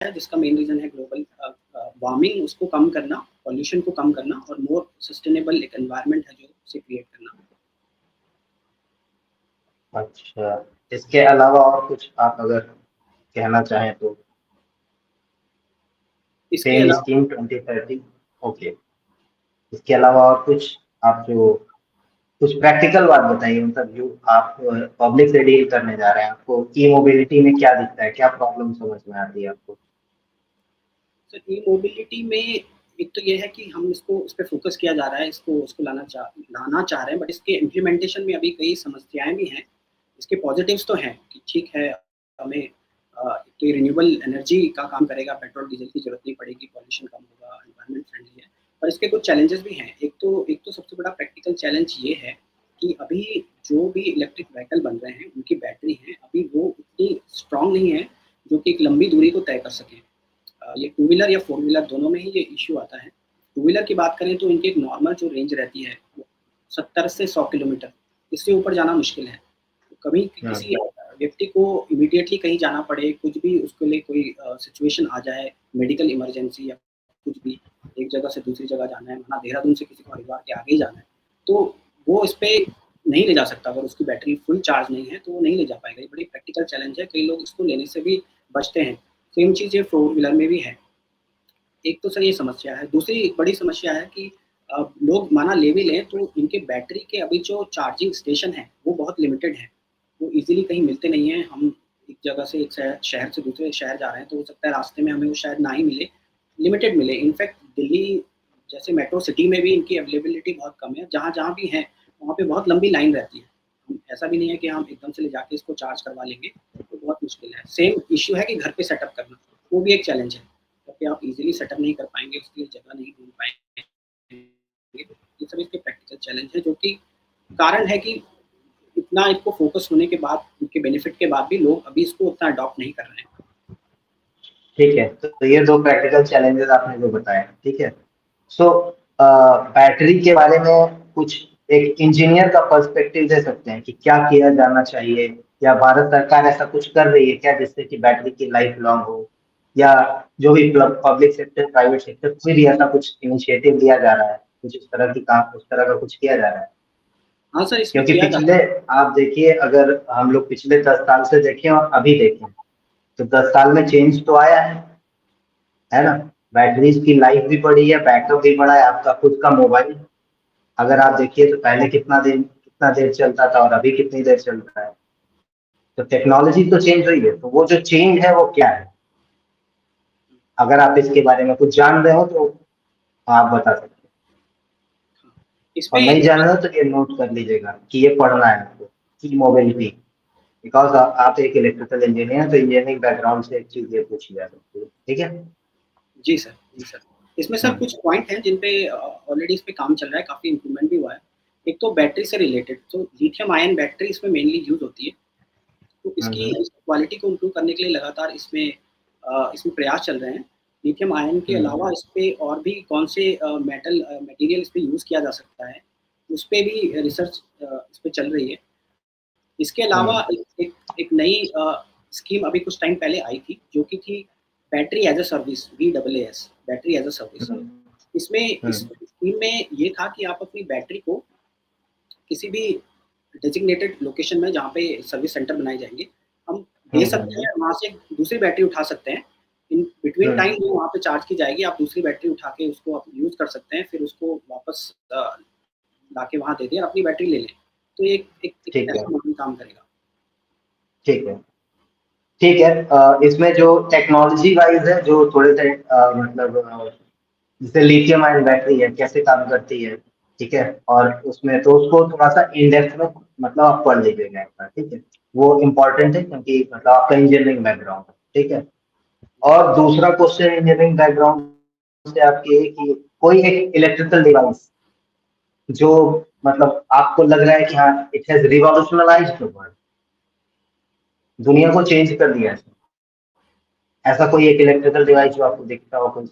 है जिसका main reason है ग्लोबल वार्मिंग, उसको कम करना, पॉल्यूशन को कम करना और मोर सस्टेनेबल एक एनवायरनमेंट है जो उसे क्रिएट करना। अच्छा, इसके अलावा और कुछ आप अगर कहना चाहें तो? इसके पेन अलावा स्कीम 2030, ओके। इसके अलावा और कुछ आप जो कुछ प्रैक्टिकल बात बताइए, मतलब जो आप पब्लिक से डील करने जा रहे हैं, आपको ई मोबिलिटी में क्या दिखता है, क्या प्रॉब्लम समझ में आती है आपको? सर ई मोबिलिटी में एक तो ये है कि हम इसको इस पे फोकस किया जा रहा है, इसको उसको लाना चाह रहे हैं, बट इसके इम्प्लीमेंटेशन में अभी कई समस्याएं भी हैं। इसके पॉजिटिव्स तो हैं कि ठीक है, हमें तो रिन्यूएबल एनर्जी का काम करेगा, पेट्रोल डीजल की जरूरत नहीं पड़ेगी, पॉल्यूशन कम होगा, एनवायरनमेंट फ्रेंडली है। पर इसके कुछ चैलेंजेस भी हैं। एक तो सबसे बड़ा प्रैक्टिकल चैलेंज ये है कि अभी जो भी इलेक्ट्रिक व्हीकल बन रहे हैं उनकी बैटरी है अभी वो उतनी स्ट्रांग नहीं है जो कि एक लंबी दूरी को तय कर सके। ये टू व्हीलर या फोर व्हीलर दोनों में ही ये इश्यू आता है। टू व्हीलर की बात करें तो इनकी एक नॉर्मल जो रेंज रहती है वो 70 से 100 किलोमीटर, इससे ऊपर जाना मुश्किल है। तो कभी किसी व्यक्ति को इमीडिएटली कहीं जाना पड़े, कुछ भी उसके लिए कोई सिचुएशन आ जाए, मेडिकल इमरजेंसी या कुछ भी, एक जगह से दूसरी जगह जाना है, वहाँ देहरादून से किसी को हरिद्वार के आगे ही जाना है, तो वो इस पे नहीं ले जा सकता। अगर उसकी बैटरी फुल चार्ज नहीं है तो वो नहीं ले जा पाएगा। ये बड़ी प्रैक्टिकल चैलेंज है, कई लोग इसको लेने से भी बचते हैं। सेम चीज़ ये फोर व्हीलर में भी है। एक तो सर ये समस्या है। दूसरी एक बड़ी समस्या है कि लोग माना ले भी लें तो इनके बैटरी के अभी जो चार्जिंग स्टेशन है वो बहुत लिमिटेड है, वो इजीली कहीं मिलते नहीं हैं। हम एक जगह से एक शहर से दूसरे शहर जा रहे हैं तो हो सकता है रास्ते में हमें वो शायद ना ही मिले, लिमिटेड मिले। इनफैक्ट दिल्ली जैसे मेट्रो सिटी में भी इनकी अवेलेबिलिटी बहुत कम है। जहाँ जहाँ भी है वहाँ पे बहुत लंबी लाइन रहती है। ऐसा भी नहीं है कि हम एकदम से ले जाके इसको चार्ज करवा लेंगे, तो बहुत मुश्किल है। सेम इश्यू है कि घर पे सेटअप करना, वो भी एक चैलेंज है। क्योंकि आप इजीली सेटअप नहीं कर पाएंगे, उसके लिए जगह नहीं ढूंढ पाएंगे। ये सब इसके प्रैक्टिकल चैलेंज है, जो कि कारण है कि इतना इसको फोकस होने के बाद, इनके बेनिफिट के बाद भी लोग अभी इसको उतना अडॉप्ट नहीं कर रहे हैं। ठीक है, तो ये दो प्रैक्टिकल चैलेंजेस आपने जो बताए, ठीक है। सो बैटरी के बारे में कुछ एक इंजीनियर का पर्सपेक्टिव दे सकते हैं कि क्या किया जाना चाहिए, या भारत सरकार ऐसा कुछ कर रही है क्या जिससे कि बैटरी की लाइफ लॉन्ग हो, या जो भी पब्लिक सेक्टर प्राइवेट सेक्टर कोई भी ऐसा कुछ इनिशिएटिव लिया जा रहा है, कुछ इस तरह की काम, उस तरह का कुछ किया जा रहा है? हाँ सर, इसमें क्योंकि किया पिछले, जाता आप देखिए, अगर हम लोग पिछले 10 साल से देखें और अभी देखें, तो 10 साल में चेंज तो आया है ना? बैटरीज की लाइफ भी बढ़ी है, बैकअप भी बढ़ा है। आपका खुद का मोबाइल अगर आप देखिए तो पहले कितना देर चलता था और अभी कितनी देर चलता है। तो टेक्नोलॉजी तो चेंज हुई है, तो वो जो चेंज है वो क्या है? अगर आप इसके बारे में कुछ जान रहे हो तो आप बता सकते हैं, है। और नहीं इसमें जान रहे हो तो ये नोट कर लीजिएगा कि ये पढ़ना है आपको, ई मोबिलिटी। बिकॉज आप एक इलेक्ट्रिकल इंजीनियर हैं, तो इंजीनियरिंग बैकग्राउंड से एक चीज ये पूछी जा सकती है, ठीक है। जी सर, जी सर। इसमें सर कुछ पॉइंट हैं जिन पे ऑलरेडी इस पे काम चल रहा है, काफ़ी इम्प्रूवमेंट भी हुआ है। एक तो बैटरी से रिलेटेड, तो लिथियम आयन बैटरी इसमें मेनली यूज़ होती है। तो इसकी क्वालिटी को इम्प्रूव करने के लिए लगातार इसमें प्रयास चल रहे हैं। लिथियम आयन के अलावा इस पे और भी कौन से मटेरियल इस पे यूज़ किया जा सकता है, उस पे भी रिसर्च इस पे चल रही है। इसके अलावा एक नई स्कीम अभी कुछ टाइम पहले आई थी, जो कि थी battery as a service, BaaS, battery as a service. इसमें इस स्कीम में ये था कि आप अपनी बैटरी को किसी भी डेजिग्नेटेड लोकेशन में, जहाँ पे सर्विस सेंटर बनाए जाएंगे, हम दे सकते हैं। वहाँ से दूसरी बैटरी उठा सकते हैं। इन बिटवीन टाइम वो वहाँ पे चार्ज की जाएगी, आप दूसरी बैटरी उठा के उसको आप यूज़ कर सकते हैं, फिर उसको वापस ला के वहाँ दे दें और अपनी बैटरी ले लें। तो ये एक ठीक है, ऐसा मॉडल काम करेगा। ठीक है, ठीक है। इसमें जो टेक्नोलॉजी वाइज है, जो थोड़े से मतलब जैसे लिथियम आयन बैटरी है कैसे काम करती है, ठीक है, और उसमें तो उसको थोड़ा सा इन डेप्थ में मतलब आप पढ़ लीजिएगा एक बार, ठीक है। वो इम्पोर्टेंट है क्योंकि मतलब आपका इंजीनियरिंग बैकग्राउंड है, ठीक है। और दूसरा क्वेश्चन इंजीनियरिंग बैकग्राउंड से आपके है कि कोई एक इलेक्ट्रिकल डिवाइस जो मतलब आपको लग रहा है कि हाँ इट हैज रिवॉल्यूशनलाइज्ड द वर्ल्ड, दुनिया को चेंज कर दिया है, ऐसा कोई एक इलेक्ट्रिकल डिवाइस जो आपको दिखता हो कोई?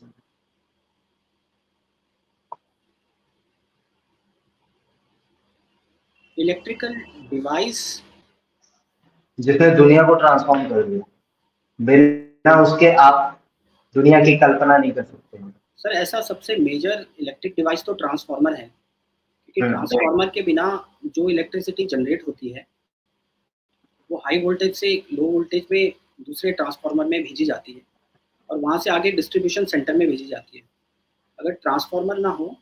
इलेक्ट्रिकल डिवाइस जिसने दुनिया को ट्रांसफॉर्म कर दिया, बिना उसके आप दुनिया की कल्पना नहीं कर सकते हैं। सर ऐसा सबसे मेजर इलेक्ट्रिक डिवाइस तो ट्रांसफार्मर है, क्योंकि ट्रांसफार्मर के बिना जो इलेक्ट्रिसिटी जनरेट होती है वो हाई वोल्टेज से लो वोल्टेज में दूसरे ट्रांसफार्मर में भेजी जाती है और वहाँ से आगे डिस्ट्रीब्यूशन सेंटर में भेजी जाती है। अगर ट्रांसफार्मर ना हो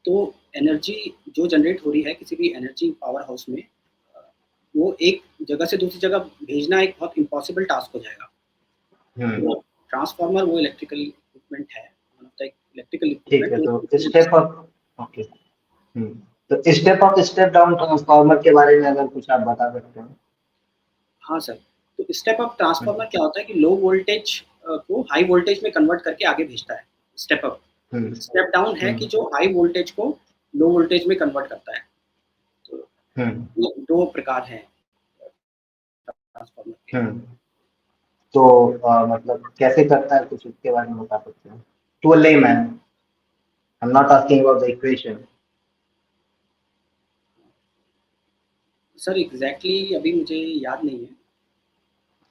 तो एनर्जी जो जनरेट हो रही है किसी भी एनर्जी पावर हाउस में, वो एक जगह से दूसरी जगह भेजना एक बहुत इम्पॉसिबल टास्क हो जाएगा। तो ट्रांसफार्मर वो इलेक्ट्रिकल इक्विपमेंट है, इलेक्ट्रिकल ठीक है, इक्विपमेंट तो स्टेप अप, ओके, तो स्टेप डाउन ट्रांसफार्मर के बारे में अगर कुछ आप बता सकते हैं। हाँ सर, तो स्टेप अप ट्रांसफार्मर क्या होता है कि लो वोल्टेज को हाई वोल्टेज में कन्वर्ट करके आगे भेजता है स्टेप अप। स्टेप डाउन है कि जो हाई वोल्टेज को लो वोल्टेज में कन्वर्ट करता है। तो ये दो प्रकार हैं ट्रांसफार्मर के। तो मतलब कैसे करता है, कुछ इसके बारे में बता सकते हैं? To a layman, I am not asking about the equation. Sir exactly अभी मुझे याद नहीं है।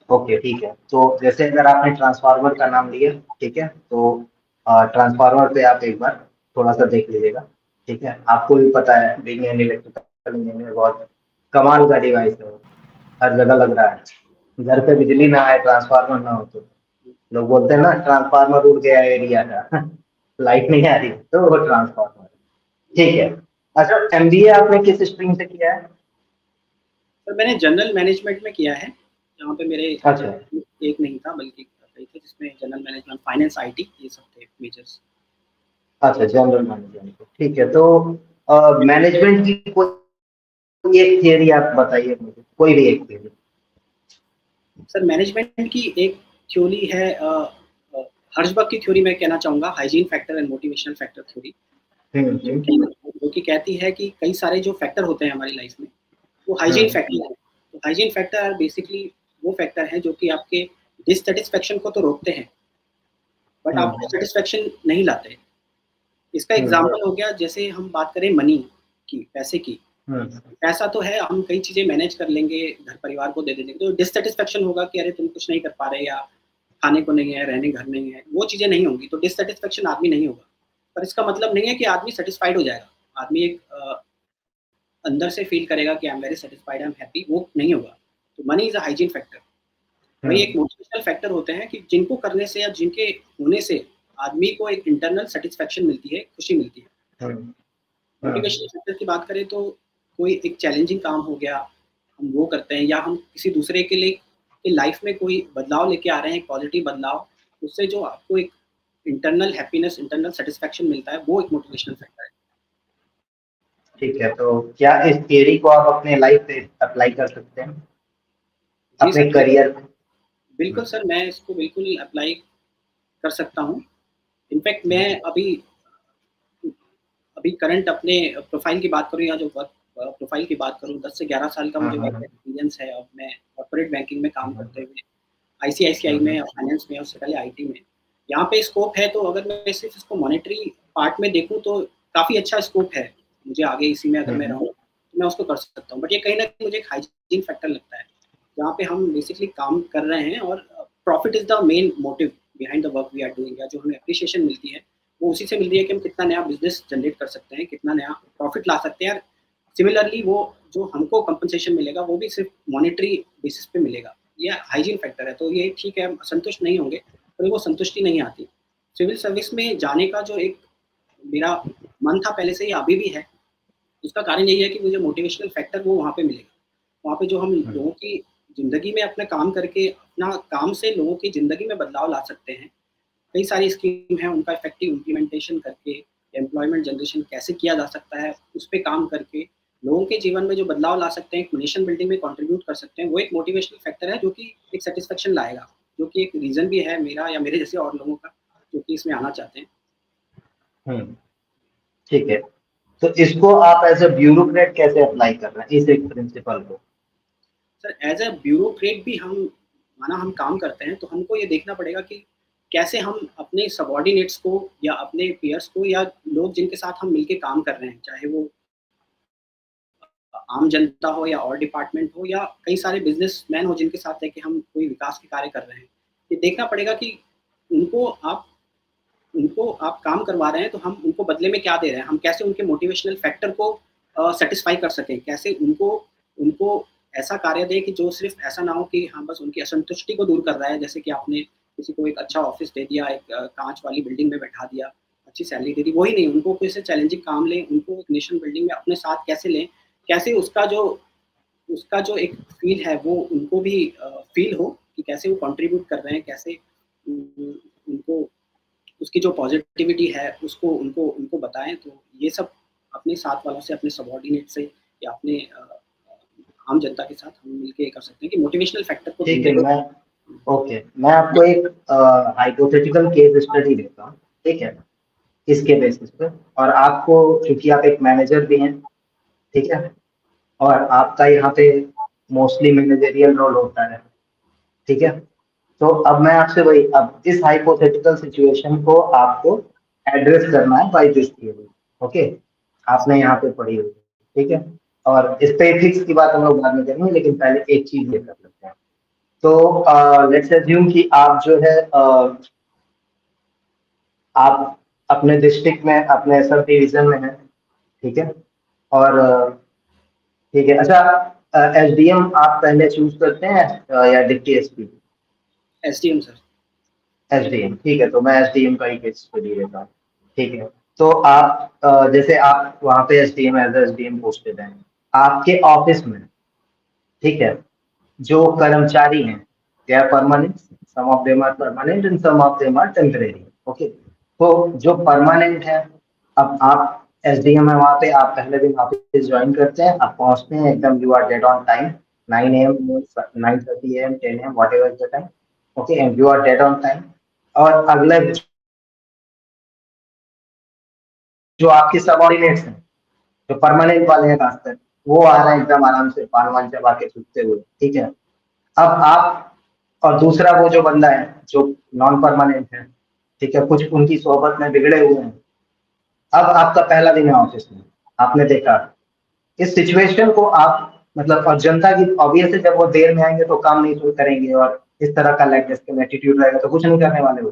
ओके, ठीक है, तो जैसे अगर आपने ट्रांसफार्मर का नाम लिया, ठीक है, तो ट्रांसफार्मर पे आप एक बार थोड़ा सा देख लीजिएगा, ठीक है। आपको भी पता है बीइंग एन इलेक्ट्रिकल इंजीनियर बहुत कमाल का डिवाइस है, हर जगह लग रहा है। घर पे बिजली ना आए, ट्रांसफार्मर ना हो तो लोग बोलते हैं ना, ट्रांसफार्मर उड़ गया एरिया का लाइट नहीं आ रही तो वो ट्रांसफार्मर। ठीक है, अच्छा, एमबीए आपने किस स्ट्रीम से किया है? सर मैंने जनरल मैनेजमेंट में किया है, जहाँ पे मेरे अच्छा एक नहीं था बल्कि कई थे, जिसमें जनरल मैनेजमेंट, फाइनेंस, आईटी ये सब थे मेजर्स। अच्छा, जनरल मैनेजमेंट, ठीक है, तो मैनेजमेंट की कोई एक थियरी आप बताइए मुझे, कोई भी एक थियरी। सर मैनेजमेंट की एक थ्योरी है, हर्जबर्ग की थ्योरी मैं कहना चाहूँगा, hygiene factor and motivational factor theory, जो कि कहती है कि कई सारे जो फैक्टर होते हैं हमारी लाइफ में वो हाइजीन फैक्टर है। तो हाइजीन फैक्टर बेसिकली वो फैक्टर है जो कि आपके डिससेटिस्फेक्शन को तो रोकते हैं बट आपको सेटिस्फेक्शन नहीं लाते। इसका एग्जांपल हो गया, जैसे हम बात करें मनी की, पैसे की, पैसा तो है, हम कई चीजें मैनेज कर लेंगे, घर परिवार को दे देंगे, तो डिससेटिस्फेक्शन होगा कि अरे तुम कुछ नहीं कर पा रहे, या खाने को नहीं है, रहने घर नहीं है, वो चीजें नहीं होंगी, तो डिससेटिस्फेक्शन आदमी नहीं होगा। पर इसका मतलब नहीं है कि आदमी सेटिस्फाइड हो जाएगा। आदमी एक अंदर से फील करेगा कि I am very satisfied, I am happy, वो नहीं होगा। तो money is a hygiene factor. वही एक मोटिवेशनल फैक्टर होते हैं कि जिनको करने से या जिनके होने से आदमी को एक इंटरनल सेटिस्फेक्शन मिलती है, खुशी मिलती है। मोटिवेशनल फैक्टर की बात करें तो कोई एक चैलेंजिंग काम हो गया, हम वो करते हैं, या हम किसी दूसरे के लिए के लाइफ में कोई बदलाव लेके आ रहे हैं, पॉजिटिव बदलाव, उससे जो आपको एक इंटरनल हैप्पीनेस, इंटरनल सेटिस्फेक्शन मिलता है, वो एक मोटिवेशनल फैक्टर है। ठीक है, तो क्या इस थियरी को आप अपने लाइफ पे अप्लाई कर सकते हैं, जी अपने सर, करियर में? बिल्कुल सर, मैं इसको बिल्कुल अप्लाई कर सकता हूँ। इनफैक्ट मैं अभी अभी करंट अपने प्रोफाइल की बात करूँ या जो वर्क प्रोफाइल की बात करूँ, 10 से 11 साल का मुझे वर्क एक्सपीरियंस है। अब मैं कॉर्पोरेट बैंकिंग में काम करते हुए आईसीआईसीआई में, फाइनेंस में, उससे पहले आईटी में, यहाँ पे स्कोप है। तो अगर मैं सिर्फ इसको मॉनेटरी पार्ट में देखूँ तो काफ़ी अच्छा स्कोप है मुझे आगे इसी में, अगर मैं रहूँ तो मैं उसको कर सकता हूँ। बट ये कहीं ना कहीं मुझे एक हाइजीन फैक्टर लगता है, जहाँ पे हम बेसिकली काम कर रहे हैं और profit is the main motive behind the work we are doing, या जो हमें अप्रिशिएशन मिलती है वो उसी से मिल रही है कि हम कितना नया बिजनेस जनरेट कर सकते हैं, कितना नया प्रॉफिट ला सकते हैं। सिमिलरली वो जो हमको कंपनसेशन मिलेगा वो भी सिर्फ मॉनेटरी बेसिस पे मिलेगा। ये हाइजीन फैक्टर है, तो ये ठीक है, हम संतुष्ट नहीं होंगे, पर वो संतुष्टि नहीं आती। सिविल सर्विस में जाने का जो एक मेरा मन था पहले से ही, अभी भी है, उसका कारण यही है कि मुझे मोटिवेशनल फैक्टर वो वहाँ पे मिलेगा। वहाँ पे जो हम लोगों की ज़िंदगी में अपना काम करके, अपना काम से लोगों की ज़िंदगी में बदलाव ला सकते हैं। कई सारी स्कीम हैं, उनका इफेक्टिव इम्प्लीमेंटेशन करके एम्प्लॉयमेंट जनरेशन कैसे किया जा सकता है, उस पे काम करके लोगों के जीवन में जो बदलाव ला सकते हैं, एक नेशन बिल्डिंग में कंट्रीब्यूट कर सकते हैं, वो एक मोटिवेशनल फैक्टर है जो कि एक सेटिस्फेक्शन लाएगा, जो कि एक रीज़न भी है मेरा या मेरे जैसे और लोगों का जो कि इसमें आना चाहते हैं। ठीक है, तो इसको आप एज अ ब्यूरोक्रेट कैसे अप्लाई कर रहे हैं, इस एक प्रिंसिपल को? सर एज अ ब्यूरोक्रेट भी हम, माना हम काम करते हैं तो हमको ये देखना पड़ेगा कि कैसे हम अपने सबॉर्डिनेट्स को या अपने पीयर्स को या लोग जिनके साथ हम मिलके काम कर रहे हैं, चाहे वो आम जनता हो या और डिपार्टमेंट हो या कई सारे बिजनेसमैन हो जिनके साथ है कि हम कोई विकास के कार्य कर रहे हैं, ये देखना पड़ेगा कि उनको आप उनको आप काम करवा रहे हैं तो हम उनको बदले में क्या दे रहे हैं, हम कैसे उनके मोटिवेशनल फैक्टर को सेटिस्फाई कर सकें, कैसे उनको उनको ऐसा कार्य दें कि जो सिर्फ ऐसा ना हो कि हाँ बस उनकी असंतुष्टि को दूर कर रहा है, जैसे कि आपने किसी को एक अच्छा ऑफिस दे दिया, एक कांच वाली बिल्डिंग में बैठा दिया, अच्छी सैलरी दे दी, वही नहीं, उनको कोई से चैलेंजिंग काम लें, उनको एक नेशन बिल्डिंग में अपने साथ कैसे लें, कैसे उसका जो एक फील है वो उनको भी फील हो कि कैसे वो कंट्रीब्यूट कर रहे हैं, कैसे उनको उसकी जो पॉजिटिविटी है उसको उनको उनको बताएं। तो ये सब अपने साथ वालों से, अपने सबॉर्डिनेट से या अपने आम जनता के साथ हम मिलकर कर सकते हैं कि मोटिवेशनल फैक्टर को। ठीक है, मैं आपको एक हाइपोथेटिकल केस स्टडी देता हूँ, ठीक है, इसके बेसिस पे। और आपको, क्योंकि आप एक मैनेजर भी हैं, ठीक है, और आपका यहाँ पे मोस्टली मैनेजरियल रोल होता है, ठीक है, तो अब मैं आपसे वही, अब इस हाइपोथेटिकल सिचुएशन को आपको एड्रेस करना है बाय दिस थियरी, ओके, आपने यहाँ पे पढ़ी हुई, ठीक है। और इस पे एथिक्स की बात हम लोग बाद में करेंगे, लेकिन पहले एक चीज ये कर लेते हैं। तो लेट्स अज्यूम कि आप जो है आप अपने डिस्ट्रिक्ट में, अपने सब डिवीजन में हैं, ठीक है, और ठीक है, अच्छा, एसडीएम आप पहले चूज करते हैं या deputy SP? SDM sir. SDM, ठीक है, तो मैं एसडीएम का ही केस स्टडी लेता हूँ, ठीक है। तो आप जैसे आप वहाँ पे एसडीएम, एज एसडीएम पोस्टेड हैं, आपके ऑफिस में, ठीक है, जो कर्मचारी हैं they are permanent, some of them are permanent and some of them are temporary, okay. तो जो परमानेंट है, अब आप एसडीएम है वहाँ पे, आप पहले दिन ऑफिस ज्वाइन करते हैं, आप पहुँचते हैं एकदम, you are dead on time, 9 AM, 9:30 AM, 10 AM, whatever the time, okay, and you are dead on time. और अगले जो आपके सबॉर्डिनेट्स हैं, जो परमानेंट वाले हैं खासकर, वो आ रहे हैं एकदम आराम से, पान वान चबा के छुपते हुए, ठीक है। अब आप, और दूसरा वो जो बंदा है जो नॉन परमानेंट है, ठीक है, कुछ उनकी सोहबत में बिगड़े हुए हैं। अब आपका पहला दिन है ऑफिस में, आपने देखा इस सिचुएशन को, आप मतलब, और जनता की ऑब्वियस है, जब वो देर में आएंगे तो काम नहीं शुरू करेंगे, और इस तरह का लाइक एटीट्यूड रहेगा तो कुछ नहीं करने वाले हो।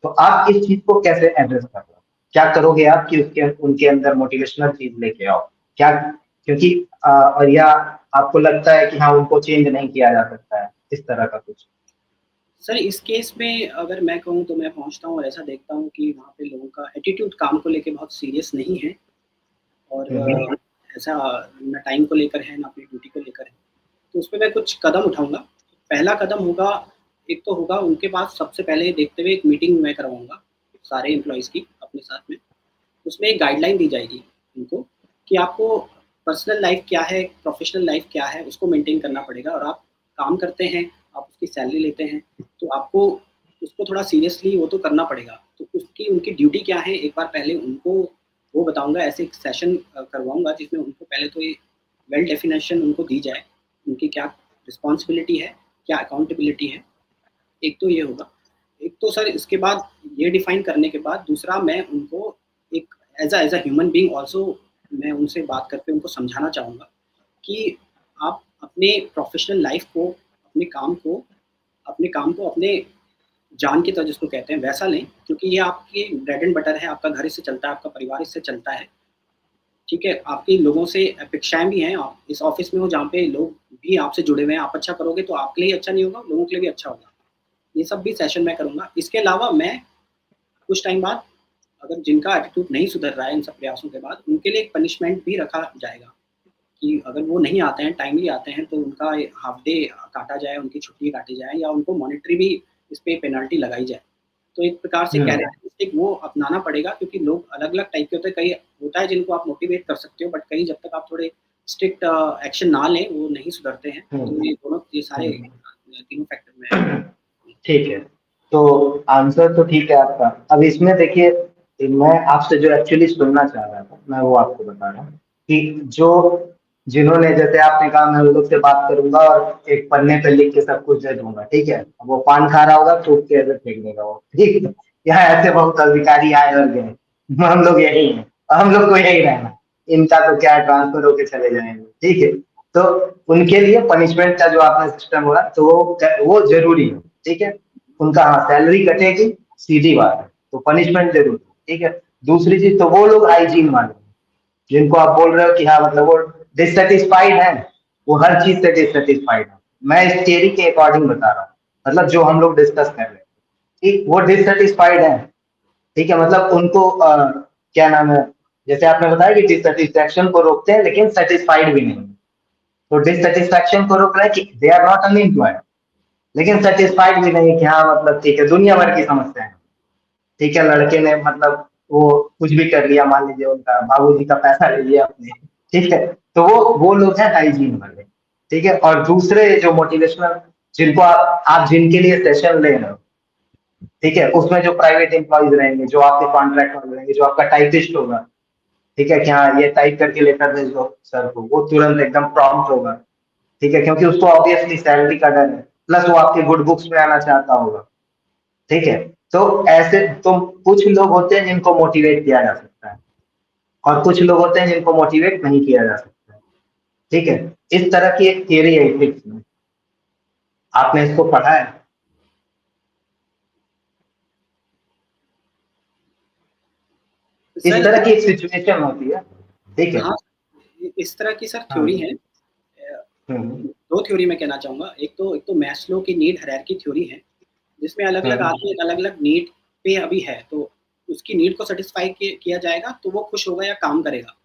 तो आप इस चीज को कैसे एड्रेस कर रहे हो, क्या करोगे आप कि उसके उनके अंदर मोटिवेशनल चीज लेके आओ, क्या, क्योंकि और या आपको लगता है कि हाँ उनको चेंज नहीं किया जा सकता है, इस तरह का कुछ? सर इस केस में अगर मैं कहूँ तो मैं पहुँचता हूँ और ऐसा देखता हूँ कि वहाँ पे लोगों का एटीट्यूड काम को लेके बहुत सीरियस नहीं है, और ऐसा ना टाइम को लेकर है ना अपनी ड्यूटी को लेकर है। तो उस पर मैं कुछ कदम उठाऊंगा। पहला कदम होगा, एक तो होगा उनके पास सबसे पहले देखते हुए एक मीटिंग मैं करवाऊंगा सारे एम्प्लॉयज़ की अपने साथ में। उसमें एक गाइडलाइन दी जाएगी उनको कि आपको पर्सनल लाइफ क्या है, प्रोफेशनल लाइफ क्या है, उसको मेंटेन करना पड़ेगा। और आप काम करते हैं, आप उसकी सैलरी लेते हैं, तो आपको उसको थोड़ा सीरियसली वो तो करना पड़ेगा। तो उसकी उनकी ड्यूटी क्या है, एक बार पहले उनको वो बताऊंगा। ऐसे एक सेशन करवाऊंगा जिसमें उनको पहले तो ये वेल डेफिनेशन उनको दी जाए, उनकी क्या रिस्पॉन्सिबिलिटी है, क्या अकाउंटेबिलिटी है। एक तो ये होगा। एक तो सर इसके बाद ये डिफाइन करने के बाद दूसरा मैं उनको एक as a human being also मैं उनसे बात करके उनको समझाना चाहूँगा कि आप अपने प्रोफेशनल लाइफ को, अपने काम को अपने जान की तरह जिसको कहते हैं वैसा लें, क्योंकि ये आपकी ब्रेड एंड बटर है, आपका घर इससे चलता है, आपका परिवार इससे चलता है, ठीक है। आपकी लोगों से अपेक्षाएं भी हैं, आप इस ऑफिस में हो जहाँ पे लोग भी आपसे जुड़े हुए हैं। आप अच्छा करोगे तो आपके लिए अच्छा नहीं होगा, लोगों के लिए भी अच्छा होगा। ये सब भी सेशन मैं करूँगा। इसके अलावा मैं कुछ टाइम बाद, अगर जिनका एटीट्यूड नहीं सुधर रहा है इन सब प्रयासों के बाद, उनके लिए एक पनिशमेंट भी रखा जाएगा कि अगर वो नहीं आते हैं, टाइमली आते हैं, तो उनका हाफ डे काटा जाए, उनकी छुट्टी काटी जाए, या उनको मॉनेटरी भी इस पे पेनल्टी लगाई जाए। तो एक प्रकार से कैरेक्टरिस्टिक वो अपनाना पड़ेगा, क्योंकि लोग अलग-अलग टाइप के होते हैं। कई होता है जिनको आप मोटिवेट कर सकते हो, बट कई जब तक आप थोड़े स्ट्रिक्ट एक्शन ना लें वो नहीं सुधरते हैं। तो ये दोनों, ये सारे तीनों फैक्टर में। ठीक है, तो आंसर तो ठीक है आपका। अब इसमें देखिए, मैं आपसे जो एक्चुअली सुनना चाह रहा था, मैं वो आपको बता रहा हूँ कि जो जिन्होंने, जैसे आपने कहा मैं उन लोग से बात करूंगा और एक पन्ने पे लिख के सब कुछ दे दूंगा, ठीक है, वो पान खा रहा होगा, थूक के ऐसे फेंक देगा वो, ठीक है। यहाँ ऐसे बहुत अधिकारी आए और गए, हम लोग यही हैं, हम लोग को यही रहना, इनका तो क्या ट्रांसफर होके चले जाएंगे, ठीक है। तो उनके लिए पनिशमेंट का जो आपने सिस्टम हुआ, तो वो जरूरी है, ठीक है। उनका हाँ सैलरी कटेगी, सीधी बात है, तो पनिशमेंट जरूर, ठीक है। दूसरी चीज, तो वो लोग हाइजीन वाले जिनको आप बोल रहे हो कि हाँ मतलब वो डिससेटिस्फाइड है, वो हर चीज से डिससेटिस्फाइड है। मैं इस थियरी के अकॉर्डिंग बता रहा हूँ, मतलब जो हम लोग डिस्कस कर रहे हैं, ठीक, वो डिससेटिस्फाइड है, ठीक है। मतलब उनको क्या नाम है, जैसे आपने बताया कि डिससेटिस्फैक्शन को रोकते हैं लेकिन सेटिस्फाइड भी नहीं, तो डिससेटिस्फैक्शन को रोक रहे हैं कि दे आर नॉट अनएम्प्लॉयड, लेकिन सेटिस्फाइड भी नहीं कि हाँ मतलब ठीक है, दुनिया भर की समस्या है, ठीक है। लड़के ने मतलब वो कुछ भी कर लिया, मान लीजिए उनका बाबूजी का पैसा ले लिया अपने, ठीक है। तो वो लोग हैं हाइजीन वाले, ठीक है। और दूसरे जो मोटिवेशनल, जिनको आप जिनके लिए सेशन ले रहे हो, ठीक है, उसमें जो प्राइवेट एम्प्लॉयज रहेंगे, जो आपके कॉन्ट्रैक्ट वाले रहेंगे, जो आपका टाइपिस्ट होगा, ठीक है, कि हाँ ये टाइप करके लेटर भेज दो सर को, वो तुरंत एकदम प्रॉम्प्ट होगा, ठीक है, क्योंकि उसको ऑब्वियसली सैलरी का डर है, प्लस वो आपके गुड बुक्स में आना चाहता होगा, ठीक है। तो ऐसे तो कुछ लोग होते हैं जिनको मोटिवेट किया जा सकता है, और कुछ लोग होते हैं जिनको मोटिवेट नहीं किया जा सकता है, ठीक है। इस तरह की एक थियरी है एथिक्स में, आपने इसको पढ़ा है? इस सर तरह की एक सिचुएशन होती है, ठीक है। हाँ, इस तरह की सर थ्योरी हाँ। है। हम्म। दो थ्योरी मैं कहना चाहूंगा। एक तो मैस्लो की नीड हायरार्की थ्योरी है, जिसमें अलग अलग हम्म। आदमी अलग अलग नीड पे अभी है, तो उसकी नीड को सेटिस्फाई किया जाएगा तो वो खुश होगा या काम करेगा।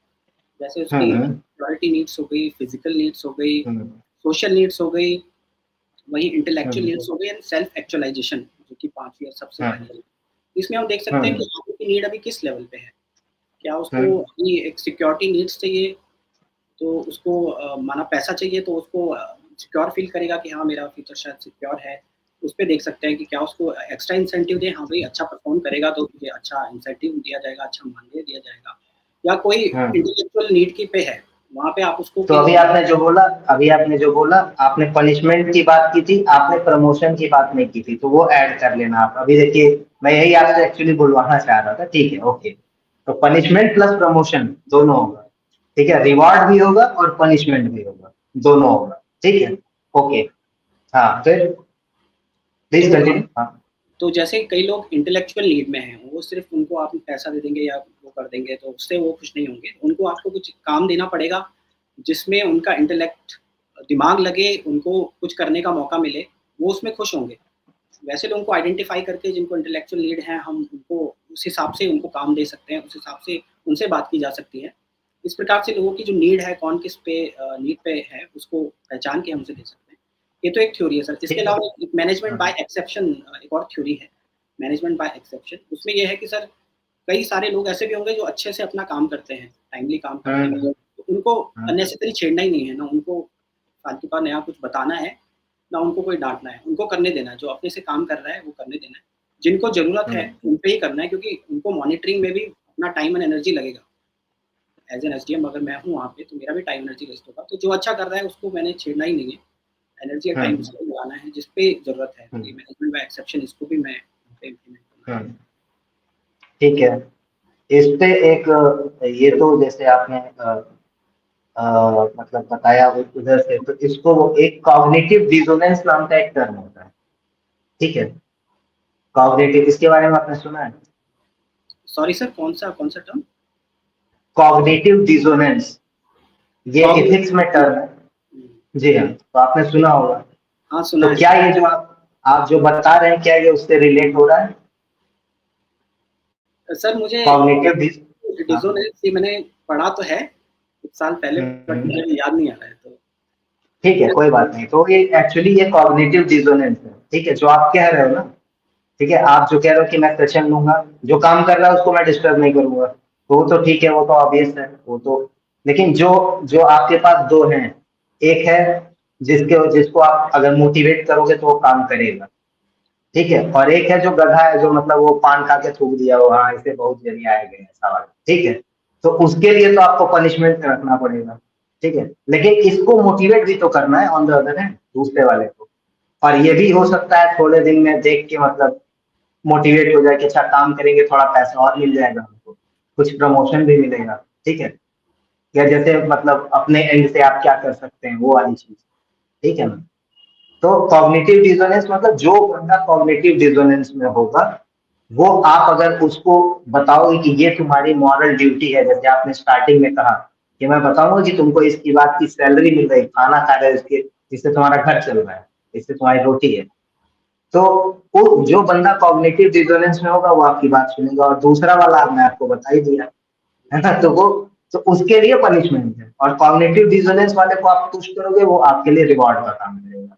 जैसे उसकी हम्म। सिक्योरिटी नीड्स हो गई, फिजिकल नीड्स हो गई, हम्म। सोशल नीड्स हो गई, वही इंटेलेक्चुअल हम्म। नीड्स हो गई, एंड सेल्फ एक्चुअलाइजेशन, जो कि पांचवी और सबसे हम्म। पहले। इसमें हम देख सकते हैं कि हम्म। आदमी की नीड अभी किस लेवल पे है। क्या उसको हम्म। अपनी एक सिक्योरिटी नीड्स चाहिए, तो उसको माना पैसा चाहिए तो उसको सिक्योर फील करेगा कि हाँ मेरा फ्यूचर शायद सिक्योर है। उस पर देख सकते हैं कि क्या उसको एक्स्ट्रा इंसेंटिव दे, हाँ भाई अच्छा परफॉर्म करेगा तो तुझे अच्छा इंसेंटिव दिया जाएगा, अच्छा मानदेय दिया जाएगा। या कोई हम्म। इंटेलेक्चुअल नीड की पे है, वहाँ पे आप उसको तो अभी आपने जो बोला, आपने पनिशमेंट की बात की थी, आपने प्रमोशन की बात नहीं की थी, तो वो ऐड कर लेना आप। अभी देखिए, मैं यही आपसे एक्चुअली बुलवाना चाह रहा था, ठीक है, ओके। तो पनिशमेंट प्लस प्रमोशन दोनों होगा, ठीक है, रिवॉर्ड भी होगा और पनिशमेंट भी होगा, दोनों होगा, ठीक है, ओके। हाँ, फिर प्लीज तो कंटिन्यू। हाँ। तो जैसे कई लोग इंटेलेक्चुअल नीड में हैं, वो सिर्फ उनको आप पैसा दे देंगे या वो कर देंगे तो उससे वो खुश नहीं होंगे। उनको आपको कुछ काम देना पड़ेगा जिसमें उनका इंटेलेक्ट, दिमाग लगे, उनको कुछ करने का मौका मिले, वो उसमें खुश होंगे। वैसे लोगों को आइडेंटिफाई करके जिनको इंटेलेक्चुअल नीड है, हम उनको उस हिसाब से उनको काम दे सकते हैं, उस हिसाब से उनसे बात की जा सकती है। इस प्रकार से लोगों की जो नीड है, कौन किस पे नीड पे है, उसको पहचान के हमसे दे सकते हैं। ये तो एक थ्योरी है सर। इसके ठीक है। अलावा एक मैनेजमेंट बाय हाँ। एक्सेप्शन, एक और थ्योरी है, मैनेजमेंट बाय एक्सेप्शन। उसमें यह है कि सर कई सारे लोग ऐसे भी होंगे जो अच्छे से अपना काम करते हैं, टाइमली काम करते हैं, तो उनको हाँ। अननेसेसरी छेड़ना ही नहीं है ना, उनको फालतू का नया कुछ बताना है, ना उनको कोई डांटना है, उनको करने देना है, जो अपने से काम कर रहा है वो करने देना है। जिनको जरूरत है उन पे ही करना है, क्योंकि उनको मॉनिटरिंग में भी अपना टाइम एंड एनर्जी लगेगा। एज एन एसडीएम अगर मैं हूँ वहाँ पे, तो मेरा भी टाइम एनर्जी वेस्ट होगा। तो जो अच्छा कर रहा है उसको मैंने छेड़ना ही नहीं है, एनर्जी या टाइम उसको लगाना है जिस पे जरूरत है। तो ये मैनेजमेंट बाय एक्सेप्शन, इसको भी मैं इम्प्लीमेंट करना है। ठीक है। इस पे एक ये तो जैसे आपने मतलब बताया उधर से, तो इसको एक कॉग्निटिव डिसोनेंस नाम का एक टर्म होता है, ठीक है। कॉग्निटिव, इसके बारे में आपने सुना है? सॉरी सर, कौन सा टर्म? कॉग्निटिव डिसोनेंस, ये एथिक्स में टर्म है। जी हाँ, तो आपने सुना होगा। हाँ सुना तो है क्या सर। ये जो आप जो बता रहे हैं, क्या ये उससे रिलेट हो रहा है? सर मुझे कॉग्निटिव डिस हाँ। डिसोनेंस ये मैंने पढ़ा तो है कुछ साल पहले, बट हम्म। मुझे याद नहीं आ रहा है। तो ठीक है, कोई बात नहीं। तो ये एक्चुअली ये कॉग्निटिव डिसोनेंस है, ठीक है, जो आप कह रहे हो ना, ठीक है, आप जो कह रहे हो कि मैं सेशन लूंगा, जो काम कर रहा है उसको मैं डिस्टर्ब नहीं करूंगा, तो वो तो ठीक है, वो तो ऑब्वियस है, वो तो। लेकिन जो जो आपके पास दो हैं, एक है जिसको आप अगर मोटिवेट करोगे तो वो काम करेगा, ठीक है, और एक है जो गधा है, जो मतलब वो पान खा के थूक दिया हो, हाँ इसे बहुत जरिया आएगा ऐसा वाला, ठीक है। तो उसके लिए तो आपको पनिशमेंट रखना पड़ेगा, ठीक है। लेकिन इसको मोटिवेट भी तो करना है ऑन द अदर हैंड, दूसरे वाले को। और ये भी हो सकता है थोड़े दिन में देख के मतलब मोटिवेट हो जाए कि अच्छा काम करेंगे, थोड़ा पैसा और मिल जाएगा हमको, कुछ प्रमोशन भी मिलेगा, ठीक है। या जैसे मतलब अपने एंड से आप क्या कर सकते हैं, वो वाली चीज, ठीक है ना। तो कॉग्निटिव डिसोनेंस मतलब जो बंदा कॉग्निटिव डिसोनेंस में होगा, वो आप अगर उसको बताओगे कि ये तुम्हारी मॉरल ड्यूटी है, जैसे आपने स्टार्टिंग में कहा कि मैं बताऊंगा कि तुमको इसकी बात की सैलरी मिल रही, खाना खा रहे हो इसके, इससे तुम्हारा घर चल रहा है, इससे तुम्हारी रोटी है, तो वो जो बंदा कॉग्निटिव डिसोनेंस में होगा वो आपकी बात सुनेगा। और दूसरा वाला मैं आपको बता ही दिया है ना, तो वो तो उसके लिए पनिशमेंट है, और कॉग्निटिव डिसोनेंस वाले को आप पुश करोगे वो आपके लिए रिवॉर्ड का काम करेगा।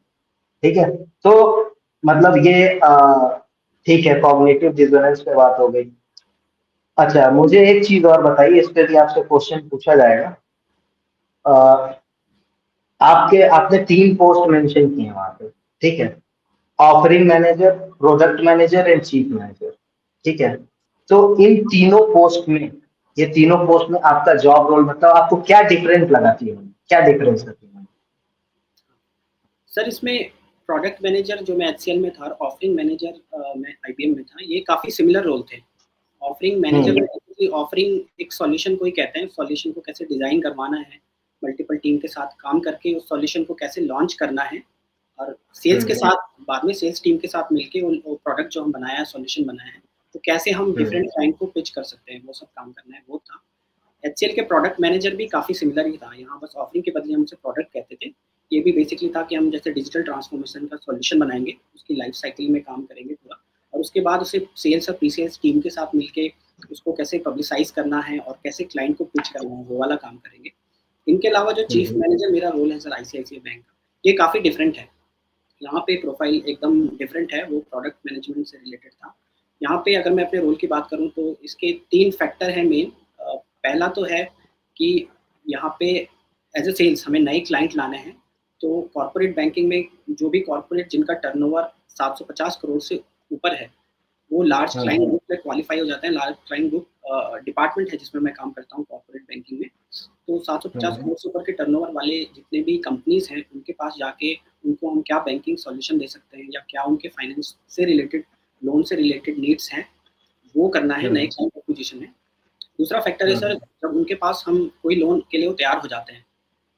ठीक है, तो मतलब ये ठीक है, कॉग्निटिव डिसोनेंस पे बात हो गई। अच्छा, मुझे एक चीज और बताइए, इस पे भी आपसे क्वेश्चन पूछा जाएगा। अ, आपके आपने 3 पोस्ट मेंशन किए वहां पे, ठीक है, offering manager, product manager and chief manager, ठीक है। तो इन तीनों पोस्ट में, ये तीनों पोस्ट में आपका जॉब रोल मतलब आपको क्या डिफरेंस लगाती है, क्या डिफरेंस करती है? सर इसमें प्रोडक्ट मैनेजर जो मैं एचसीएल में था और ऑफरिंग मैनेजर मैं आईबीएम में था, ये काफ़ी सिमिलर रोल थे। ऑफरिंग मैनेजर में बेसिकली ऑफरिंग एक सॉल्यूशन को ही कहते हैं, सॉल्यूशन को कैसे डिज़ाइन करवाना है, मल्टीपल टीम के साथ काम करके उस सॉल्यूशन को कैसे लॉन्च करना है, और सेल्स के साथ बाद में सेल्स टीम के साथ मिलके वो प्रोडक्ट जो हम बनाया है, सॉल्यूशन बनाया है, तो कैसे हम डिफरेंट क्लाइंट को पिच कर सकते हैं, वो सब काम करना है, वो था। एचसीएल के प्रोडक्ट मैनेजर भी काफ़ी सिमिलर ही था, यहाँ बस ऑफरिंग के बदले हम उसे प्रोडक्ट कहते थे। ये भी बेसिकली था कि हम जैसे डिजिटल ट्रांसफॉर्मेशन का सॉल्यूशन बनाएंगे, उसकी लाइफ साइकिल में काम करेंगे पूरा, और उसके बाद उसे सेल्स और प्री सेल्स टीम के साथ मिलके उसको कैसे पब्लिसाइज करना है और कैसे क्लाइंट को पिच करना है, वो वाला काम करेंगे। इनके अलावा जो चीफ मैनेजर मेरा रोल है सर आईसीआईसीआई बैंक का, ये काफ़ी डिफरेंट है। यहाँ पे प्रोफाइल एकदम डिफरेंट है, वो प्रोडक्ट मैनेजमेंट से रिलेटेड था। यहाँ पे अगर मैं अपने रोल की बात करूँ तो इसके 3 फैक्टर हैं मेन। पहला तो है कि यहाँ पे एज ए सेल्स हमें नए क्लाइंट लाने हैं, तो कॉर्पोरेट बैंकिंग में जो भी कॉर्पोरेट जिनका टर्नओवर 750 करोड़ से ऊपर है, वो लार्ज क्लाइंट ग्रुप में क्वालिफाई हो जाते हैं। लार्ज क्लाइंट ग्रुप डिपार्टमेंट है जिसमें मैं काम करता हूँ कॉर्पोरेट बैंकिंग में। तो 750 करोड़ से ऊपर के टर्नओवर वाले जितने भी कंपनीज हैं, उनके पास जाके उनको हम क्या बैंकिंग सॉल्यूशन दे सकते हैं या क्या उनके फाइनेंस से रिलेटेड, लोन से रिलेटेड नीड्स हैं, वो करना है, नए क्लाइंट एक्विजिशन है। दूसरा फैक्टर है सर, जब उनके पास हम कोई लोन के लिए वो तैयार हो जाते हैं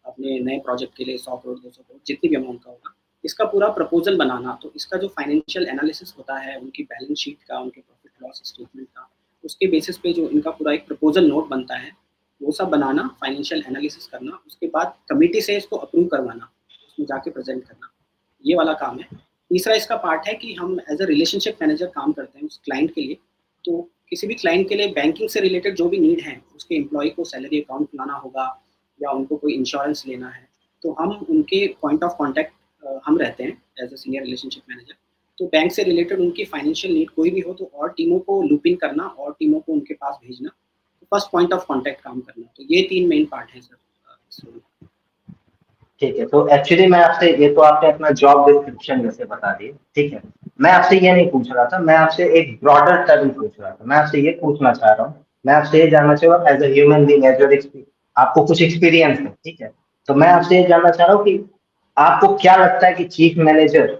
अपने नए प्रोजेक्ट के लिए, 100 करोड़ 200 करोड़ जितनी भी अमाउंट का होगा, इसका पूरा प्रपोजल बनाना, तो इसका जो फाइनेंशियल एनालिसिस होता है उनकी बैलेंस शीट का, उनके प्रॉफिट लॉस स्टेटमेंट का, उसके बेसिस पे जो इनका पूरा एक प्रपोजल नोट बनता है, वो सब बनाना, फाइनेंशियल एनालिसिस करना, उसके बाद कमेटी से इसको अप्रूव करवाना, उसमें जाके प्रेजेंट करना, ये वाला काम है। तीसरा इसका पार्ट है कि हम एज अ रिलेशनशिप मैनेजर काम करते हैं उस क्लाइंट के लिए। तो किसी भी क्लाइंट के लिए बैंकिंग से रिलेटेड जो भी नीड है, उसके एम्प्लॉय को सैलरी अकाउंट खुलाना होगा या उनको कोई इंश्योरेंस लेना है, तो हम उनके पॉइंट ऑफ कॉन्टैक्ट हम रहते हैं as a senior relationship manager. तो बैंक से रिलेटेड उनकी फाइनेंशियल नीड कोई भी हो तो और टीमों को लूप इन करना और टीमों को उनके पास भेजना, तो फर्स्ट पॉइंट ऑफ कॉन्टैक्ट काम करना। तो ये 3 मेन पार्ट है सर। ठीक है, तो एक्चुअली मैं आपसे, ये तो आपने अपना जॉब डिस्क्रिप्शन जैसे बता दिए, ठीक है, मैं आपसे ये नहीं पूछ रहा था, मैं आपसे एक ब्रॉडर टर्म पूछ रहा था। मैं आपसे ये पूछना चाह रहा हूँ, मैं आपसे ये जानना चाह रहा हूँ as a human being, as your आपको कुछ एक्सपीरियंस है, ठीक है, तो मैं आपसे ये जानना चाह रहा हूँ कि आपको क्या लगता है कि चीफ मैनेजर,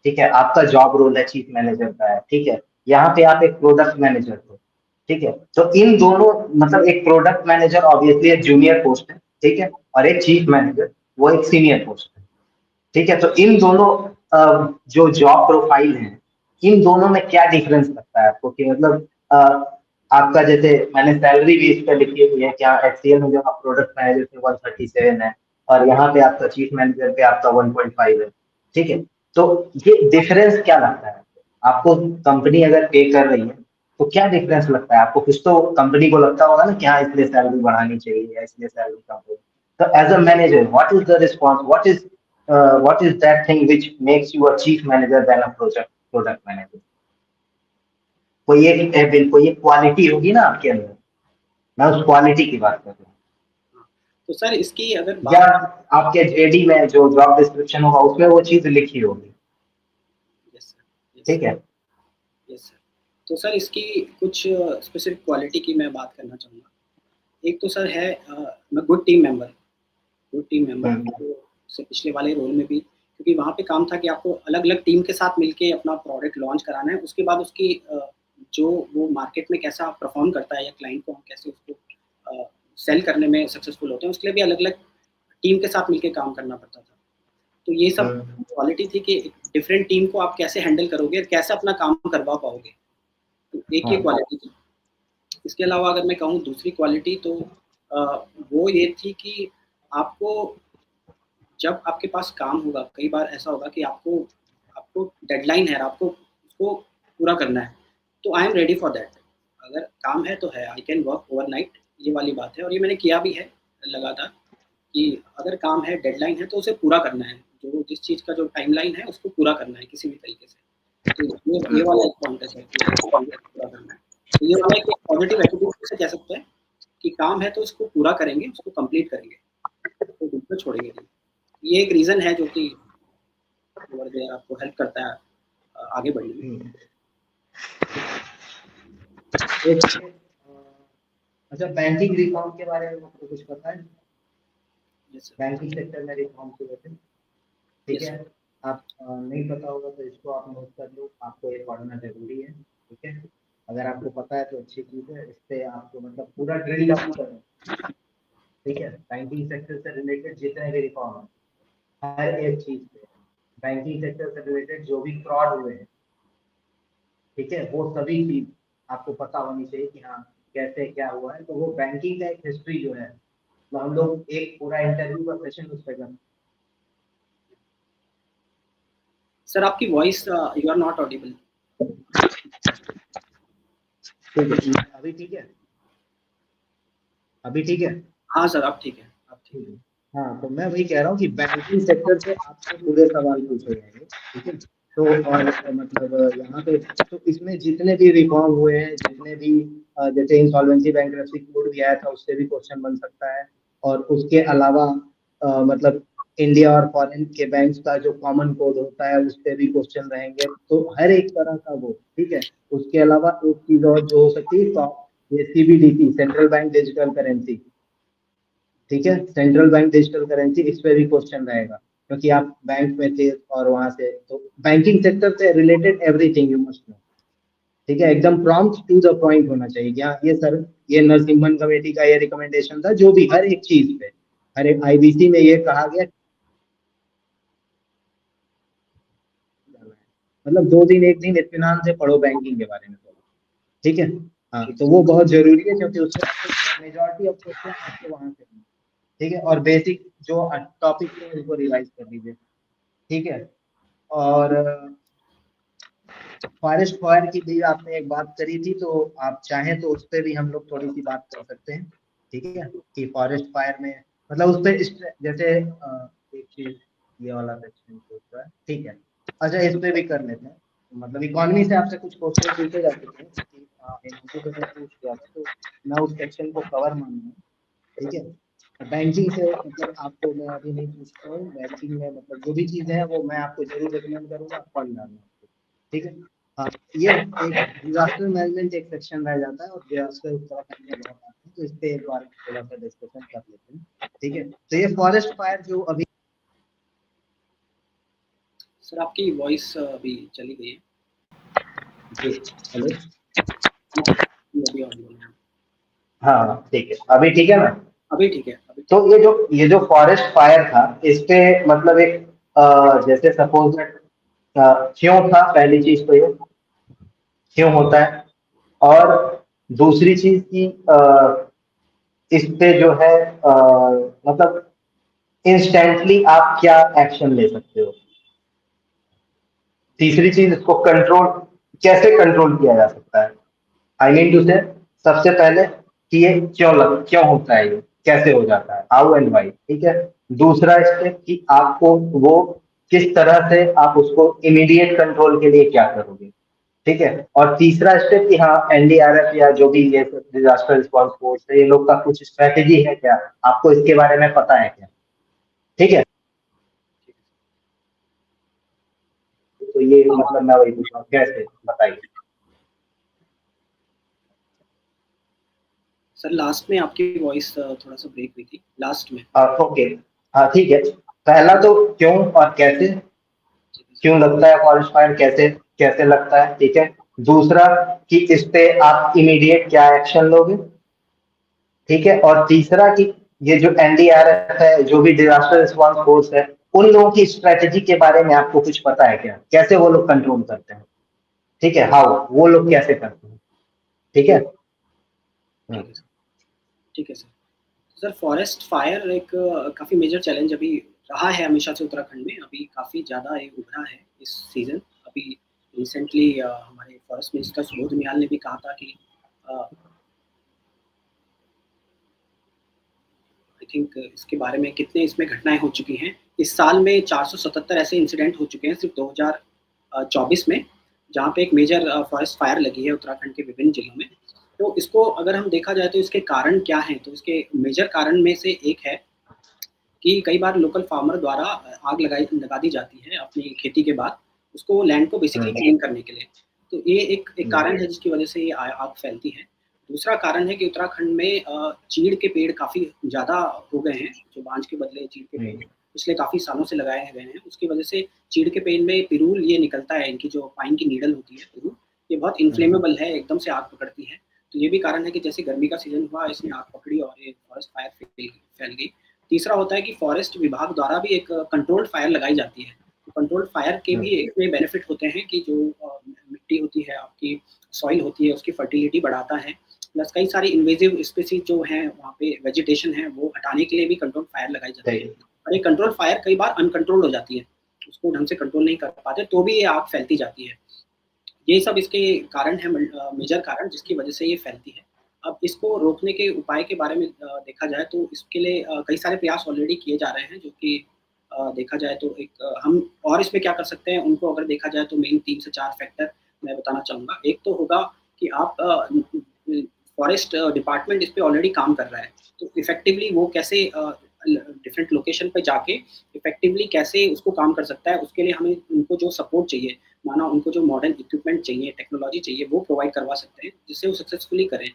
ठीक है, आपका जॉब रोल है चीफ मैनेजर का है, ठीक है, यहाँ पे आप एक प्रोडक्ट मैनेजर हो, ठीक है, तो इन दोनों मतलब एक प्रोडक्ट मैनेजर ऑब्वियसली एक जूनियर पोस्ट है, ठीक है, और एक चीफ मैनेजर वो एक सीनियर पोस्ट है, ठीक है, तो इन दोनों जो जॉब प्रोफाइल है, इन दोनों में क्या डिफरेंस लगता है आपको कि मतलब आपका, जैसे मैंने सैलरी भी इस पर लिखी हुई है, क्या एचसीएल में जो आप प्रोडक्ट मैनेजर पे 137 है और यहाँ पे आपका चीफ मैनेजर पे आपका 1.5 है, ठीक है, तो ये डिफरेंस क्या लगता है आपको? कंपनी अगर पे कर रही है तो क्या डिफरेंस लगता है आपको? कुछ तो कंपनी को लगता होगा ना कि हाँ इसलिए सैलरी बढ़ानी चाहिए या इसलिए सैलरी कम होगी। तो as a manager what is the response, what is that thing which makes you a chief manager than a product manager? कोई एक क्वालिटी होगी ना आपके अंदर, मैं उस क्वालिटी की बात कर रहा हूँ। तो सर इसकी अगर या बात, आपके जेडी में जो जॉब डिस्क्रिप्शन होगा उसमें वो चीज लिखी होगी, यस सर, ठीक है। Yes sir. तो सर इसकी कुछ स्पेसिफिक क्वालिटी की मैं बात करना चाहूँगा। एक तो सर है मैं good team member, good team member तो से पिछले वाले रोल में भी, क्योंकि वहाँ पे काम था कि आपको अलग अलग टीम के साथ मिलके अपना प्रोडक्ट लॉन्च कराना है, उसके बाद उसकी जो वो मार्केट में कैसा परफॉर्म करता है या क्लाइंट को हम कैसे उसको सेल करने में सक्सेसफुल होते हैं, उसके लिए भी अलग अलग टीम के साथ मिलके काम करना पड़ता था। तो ये सब क्वालिटी थी कि डिफरेंट टीम को आप कैसे हैंडल करोगे और कैसे अपना काम करवा पाओगे। तो एक ये क्वालिटी थी। इसके अलावा अगर मैं कहूँ दूसरी क्वालिटी तो वो ये थी कि आपको जब आपके पास काम होगा, कई बार ऐसा होगा कि आपको आपको डेडलाइन है, आपको उसको पूरा करना है, तो I am ready for that. अगर काम है तो है, आई कैन वर्क ओवरनाइट, ये वाली बात है और ये मैंने किया भी है लगातार कि अगर काम है, डेडलाइन है तो उसे पूरा करना है, जो जिस चीज़ का जो टाइमलाइन है उसको पूरा करना है किसी भी तरीके से। तो ये वाला एक पॉइंट है कि पूरा करना है। तो ये वाला एक पॉजिटिव एटीट्यूड से कह सकते हैं कि काम है तो उसको पूरा करेंगे, उसको कंप्लीट करेंगे, तो बिल्कुल छोड़ेंगे नहीं। ये एक रीज़न है जो कि आपको हेल्प करता है आगे बढ़ने में। अच्छा, बैंकिंग रिफॉर्म के बारे में आपको कुछ पता है? Yes, बैंकिंग सेक्टर में रिफॉर्म के बारे में, ठीक है। आप नहीं पता होगा तो इसको आप नोट कर लो, आपको ये पढ़ना जरूरी है, ठीक है। अगर आपको पता है तो अच्छी चीज़ है, इससे आपको मतलब पूरा ड्रिल डाउन करना, ठीक है। बैंकिंग सेक्टर से रिलेटेड जितने भी रिफॉर्म है, हर एक चीज़ पे बैंकिंग सेक्टर से रिलेटेड जो भी फ्रॉड हुए हैं, ठीक है, वो सभी चीज आपको पता होनी चाहिए कि हाँ कैसे क्या हुआ है। तो वो बैंकिंग का एक हिस्ट्री जो है, तो हम लोग एक पूरा इंटरव्यू का सेशन उस पर करते हैं। सर आपकी voice you are not audible. अभी ठीक है? अभी ठीक है? हाँ सर, अब ठीक है, अब ठीक है। हाँ, तो मैं वही कह रहा हूँ कि बैंकिंग सेक्टर से आपसे पूरे सवाल पूछे जाएंगे, ठीक है। तो और मतलब यहाँ पे तो इसमें जितने भी रिफॉर्म हुए हैं, जितने भी जैसे इंसॉल्वेंसी बैंक्रप्सी कोड भी आया था, उससे भी क्वेश्चन बन सकता है। और उसके अलावा मतलब इंडिया और फॉरेन के बैंक्स का जो कॉमन कोड होता है, उस पर भी क्वेश्चन रहेंगे। तो हर एक तरह का वो, ठीक है। उसके अलावा एक चीज और जो हो सकती है, ये CBDC, central bank digital currency, ठीक है। सेंट्रल बैंक डिजिटल करेंसी, इस पे भी क्वेश्चन रहेगा, क्योंकि आप बैंक में थे और वहां से, तो बैंकिंग सेक्टर से related everything you must know, ठीक है। एकदम प्रॉम्प्ट टू द पॉइंट होना चाहिए। यहाँ ये सर, ये नरसिम्हन कमेटी का ये रिकमेंडेशन था, जो भी हर एक चीज पे, हर एक IBC में ये कहा गया, मतलब 2 दिन 1 दिन इत्मीनान से पढ़ो बैंकिंग के बारे में, ठीक है। हाँ, तो वो बहुत जरूरी है, क्योंकि उसमें मेजॉरिटी ऑफ क्वेश्चन आपके वहां से, ठीक है। और बेसिक जो टॉपिक है उनको रिवाइज कर लीजिए, ठीक है। और फॉरेस्ट फायर की भी आपने एक बात करी थी, तो आप चाहें तो उस पर भी हम लोग थोड़ी सी बात कर सकते हैं, ठीक है। कि फॉरेस्ट फायर में मतलब उस पर जैसे एक चीज, ये वाला सेक्शन पूछ रहा है, ठीक है। अच्छा, इस पे भी कर लेते हैं। मतलब इकोनॉमी से आपसे कुछ क्वेश्चन पूछे जा सकते हैं, पूछ गया था, तो मैं उस सेक्शन को कवर मानूंगा, ठीक है। बैंकिंग से मतलब आपको मैं अभी नहीं पूछता हूँ, बैंकिंग में मतलब जो भी चीजें हैं वो मैं आपको जरूर रिकमेंड करूंगा, आप पढ़ लेना, ठीक है। हाँ, ये एक डिजास्टर मैनेजमेंट एक सेक्शन रह जाता है, और डिजास्टर उत्तराखंड में बहुत आते हैं, तो इस पे एक बार थोड़ा सा डिस्कशन कर लेते हैं, ठीक है। तो ये फॉरेस्ट फायर जो अभी, सर आपकी वॉइस अभी चली गई है। हेलो, अभी audible है। हाँ ठीक है, अभी ठीक है ना? अभी ठीक है, अभी ठीक तो ये जो फॉरेस्ट फायर था, इस पे मतलब एक जैसे सपोज दैट क्यों था, पहली चीज तो ये क्यों होता है, और दूसरी चीज की इस पे जो है मतलब इंस्टेंटली आप क्या एक्शन ले सकते हो। तीसरी चीज, इसको कंट्रोल कैसे कंट्रोल किया जा सकता है। आई मीन टू से, सबसे पहले कि ये क्यों होता है, ये कैसे हो जाता है, हाउ एंड वाई, ठीक है। दूसरा स्टेप कि आपको वो किस तरह से आप उसको इमीडिएट कंट्रोल के लिए क्या करोगे, ठीक है। और तीसरा स्टेप कि हाँ NDRF या जो भी ये डिजास्टर रिस्पॉन्स फोर्स है, ये लोग का कुछ स्ट्रेटेजी है क्या, आपको इसके बारे में पता है क्या, ठीक है। तो ये मतलब मैं वही पूछ रहा हूँ, कैसे बताइए। सर लास्ट में आपकी वॉइस थोड़ा सा ब्रेक हुई थी लास्ट में। ओके, हाँ ठीक है। पहला तो क्यों और कैसे, क्यों लगता है फॉरेस्ट फायर, कैसे कैसे लगता है, ठीक है। दूसरा कि इस पे आप इमीडिएट क्या एक्शन लोगे, ठीक है। और तीसरा कि ये जो NDRF है, जो भी डिजास्टर रिस्पॉन्स फोर्स है, उन लोगों की स्ट्रेटेजी के बारे में आपको कुछ पता है क्या, कैसे वो लोग कंट्रोल करते हैं, ठीक है, हाउ वो लोग कैसे करते हैं, ठीक है। ठीक है सर। ठीक है सर। सर फॉरेस्ट फायर एक काफ़ी मेजर चैलेंज अभी रहा है हमेशा से उत्तराखंड में, अभी काफ़ी ज़्यादा ये उभरा है इस सीज़न। अभी रिसेंटली हमारे फॉरेस्ट मिनिस्टर सुबोध उनियाल ने भी कहा था कि आई थिंक इसके बारे में कितने इसमें घटनाएं हो चुकी हैं। इस साल में 477 ऐसे इंसिडेंट हो चुके हैं सिर्फ 2024 में, जहाँ पे एक मेजर फॉरेस्ट फायर लगी है उत्तराखंड के विभिन्न जिलों में। तो इसको अगर हम देखा जाए तो इसके कारण क्या हैं, तो इसके मेजर कारण में से एक है कि कई बार लोकल फार्मर द्वारा आग लगा दी जाती है अपनी खेती के बाद, उसको लैंड को बेसिकली क्लीन करने के लिए। तो ये एक कारण है जिसकी वजह से ये आग फैलती है। दूसरा कारण है कि उत्तराखंड में चीड़ के पेड़ काफ़ी ज़्यादा हो गए हैं, जो बांज के बदले चीड़ के पेड़ पिछले काफ़ी सालों से लगाए गए हैं। उसकी वजह से चीड़ के पेड़ में पिरूल ये निकलता है, इनकी जो पाइन की नीडल होती है पिरूल, ये बहुत इन्फ्लेमेबल है, एकदम से आग पकड़ती है। तो ये भी कारण है कि जैसे गर्मी का सीजन हुआ, इसमें आग पकड़ी और ये फॉरेस्ट फायर फैल गई। तीसरा होता है कि फॉरेस्ट विभाग द्वारा भी एक कंट्रोल्ड फायर लगाई जाती है। तो कंट्रोल्ड फायर के भी इसमें बेनिफिट होते हैं कि जो मिट्टी होती है, आपकी सॉइल होती है, उसकी फर्टिलिटी बढ़ाता है। प्लस कई सारी इन्वेजिव स्पीसीज जो हैं वहाँ पे वेजिटेशन है, वो हटाने के लिए भी कंट्रोल फायर लगाई जाती है। और ये कंट्रोल फायर कई बार अनकंट्रोल हो जाती है, उसको ढंग से कंट्रोल नहीं कर पाते, तो भी ये आग फैलती जाती है। ये सब इसके कारण है, मेजर कारण जिसकी वजह से ये फैलती है। अब इसको रोकने के उपाय के बारे में देखा जाए तो इसके लिए कई सारे प्रयास ऑलरेडी किए जा रहे हैं, जो कि देखा जाए तो एक हम और इसमें क्या कर सकते हैं, उनको अगर देखा जाए तो मेन 3 से 4 फैक्टर मैं बताना चाहूँगा। एक तो होगा कि आप फॉरेस्ट डिपार्टमेंट इस पे ऑलरेडी काम कर रहा है, तो इफेक्टिवली वो कैसे डिफरेंट लोकेशन पे जाके इफेक्टिवली कैसे उसको काम कर सकता है, उसके लिए हमें उनको जो सपोर्ट चाहिए, माना उनको जो मॉडर्न इक्विपमेंट चाहिए, टेक्नोलॉजी चाहिए, वो प्रोवाइड करवा सकते हैं जिससे वो सक्सेसफुली करें।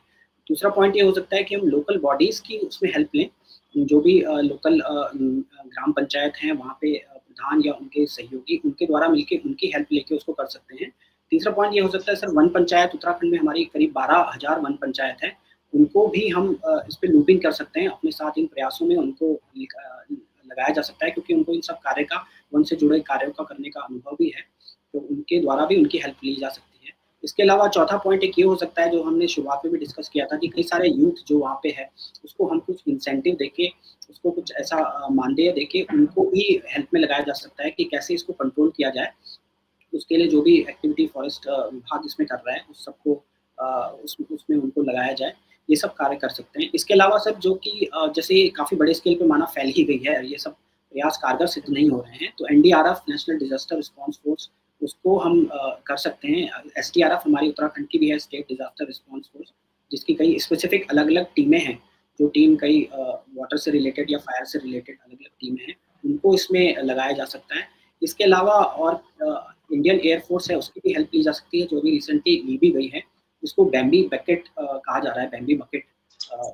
दूसरा पॉइंट ये हो सकता है कि हम लोकल बॉडीज़ की उसमें हेल्प लें, जो भी लोकल ग्राम पंचायत हैं वहाँ पे प्रधान या उनके सहयोगी, उनके द्वारा मिलके उनकी हेल्प लेके उसको कर सकते हैं। तीसरा पॉइंट ये हो सकता है सर, वन पंचायत उत्तराखंड में हमारी करीब 12,000 वन पंचायत है, उनको भी हम इस पे लूपिंग कर सकते हैं अपने साथ, इन प्रयासों में उनको लगाया जा सकता है, क्योंकि उनको इन सब कार्य का, वन से जुड़े कार्यों का करने का अनुभव भी है, तो उनके द्वारा भी उनकी हेल्प ली जा सकती है। इसके अलावा चौथा पॉइंट एक ये हो सकता है, जो हमने शुरुआत में भी डिस्कस किया था, कि कई सारे यूथ जो वहाँ पे है, उसको हम कुछ इंसेंटिव देके, उसको कुछ ऐसा मानदेय देके उनको भी हेल्प में लगाया जा सकता है कि कैसे इसको कंट्रोल किया जाए। उसके लिए जो भी एक्टिविटी फॉरेस्ट विभाग इसमें कर रहा है, उस सबको उसमें उनको लगाया जाए, ये सब कार्य कर सकते हैं। इसके अलावा सर, जो कि जैसे काफ़ी बड़े स्केल पे माना फैल ही गई है, ये सब प्रयास कारगर सिद्ध नहीं हो रहे हैं, तो NDRF, national disaster response force, उसको हम कर सकते हैं। एसडीआरएफ हमारी उत्तराखंड की भी है, स्टेट डिजास्टर रिस्पॉन्स फोर्स, जिसकी कई स्पेसिफिक अलग अलग टीमें हैं, जो टीम कई वाटर से रिलेटेड या फायर से रिलेटेड अलग अलग टीमें हैं, उनको इसमें लगाया जा सकता है। इसके अलावा और इंडियन एयरफोर्स है, उसकी भी हेल्प ली जा सकती है, जो भी रिसेंटली ली भी गई है, इसको बैम्बी बकेट कहा जा रहा है। बैम्बी बकेट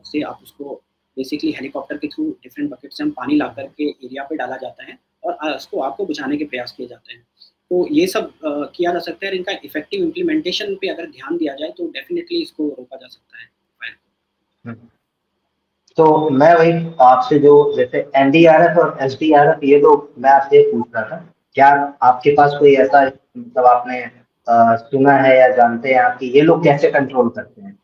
से आप उसको बेसिकली हेलीकॉप्टर के थ्रू डिफरेंट बकेट से हम पानी ला करके एरिया पे डाला जाता है और उसको आपको बुझाने के प्रयास किए जाते हैं। तो ये सब किया जा सकता है, इनका इफेक्टिव इम्प्लीमेंटेशन पे अगर ध्यान दिया जाए तो डेफिनेटली इसको रोका जा सकता है। तो मैं वही आपसे, जो जैसे एनडीआरएफ और एसडीआरएफ, ये तो मैं आपसे पूछ रहा था, क्या आपके पास कोई ऐसा, मतलब आपने सुना है या जानते हैं आप कि ये लोग कैसे कंट्रोल करते हैं?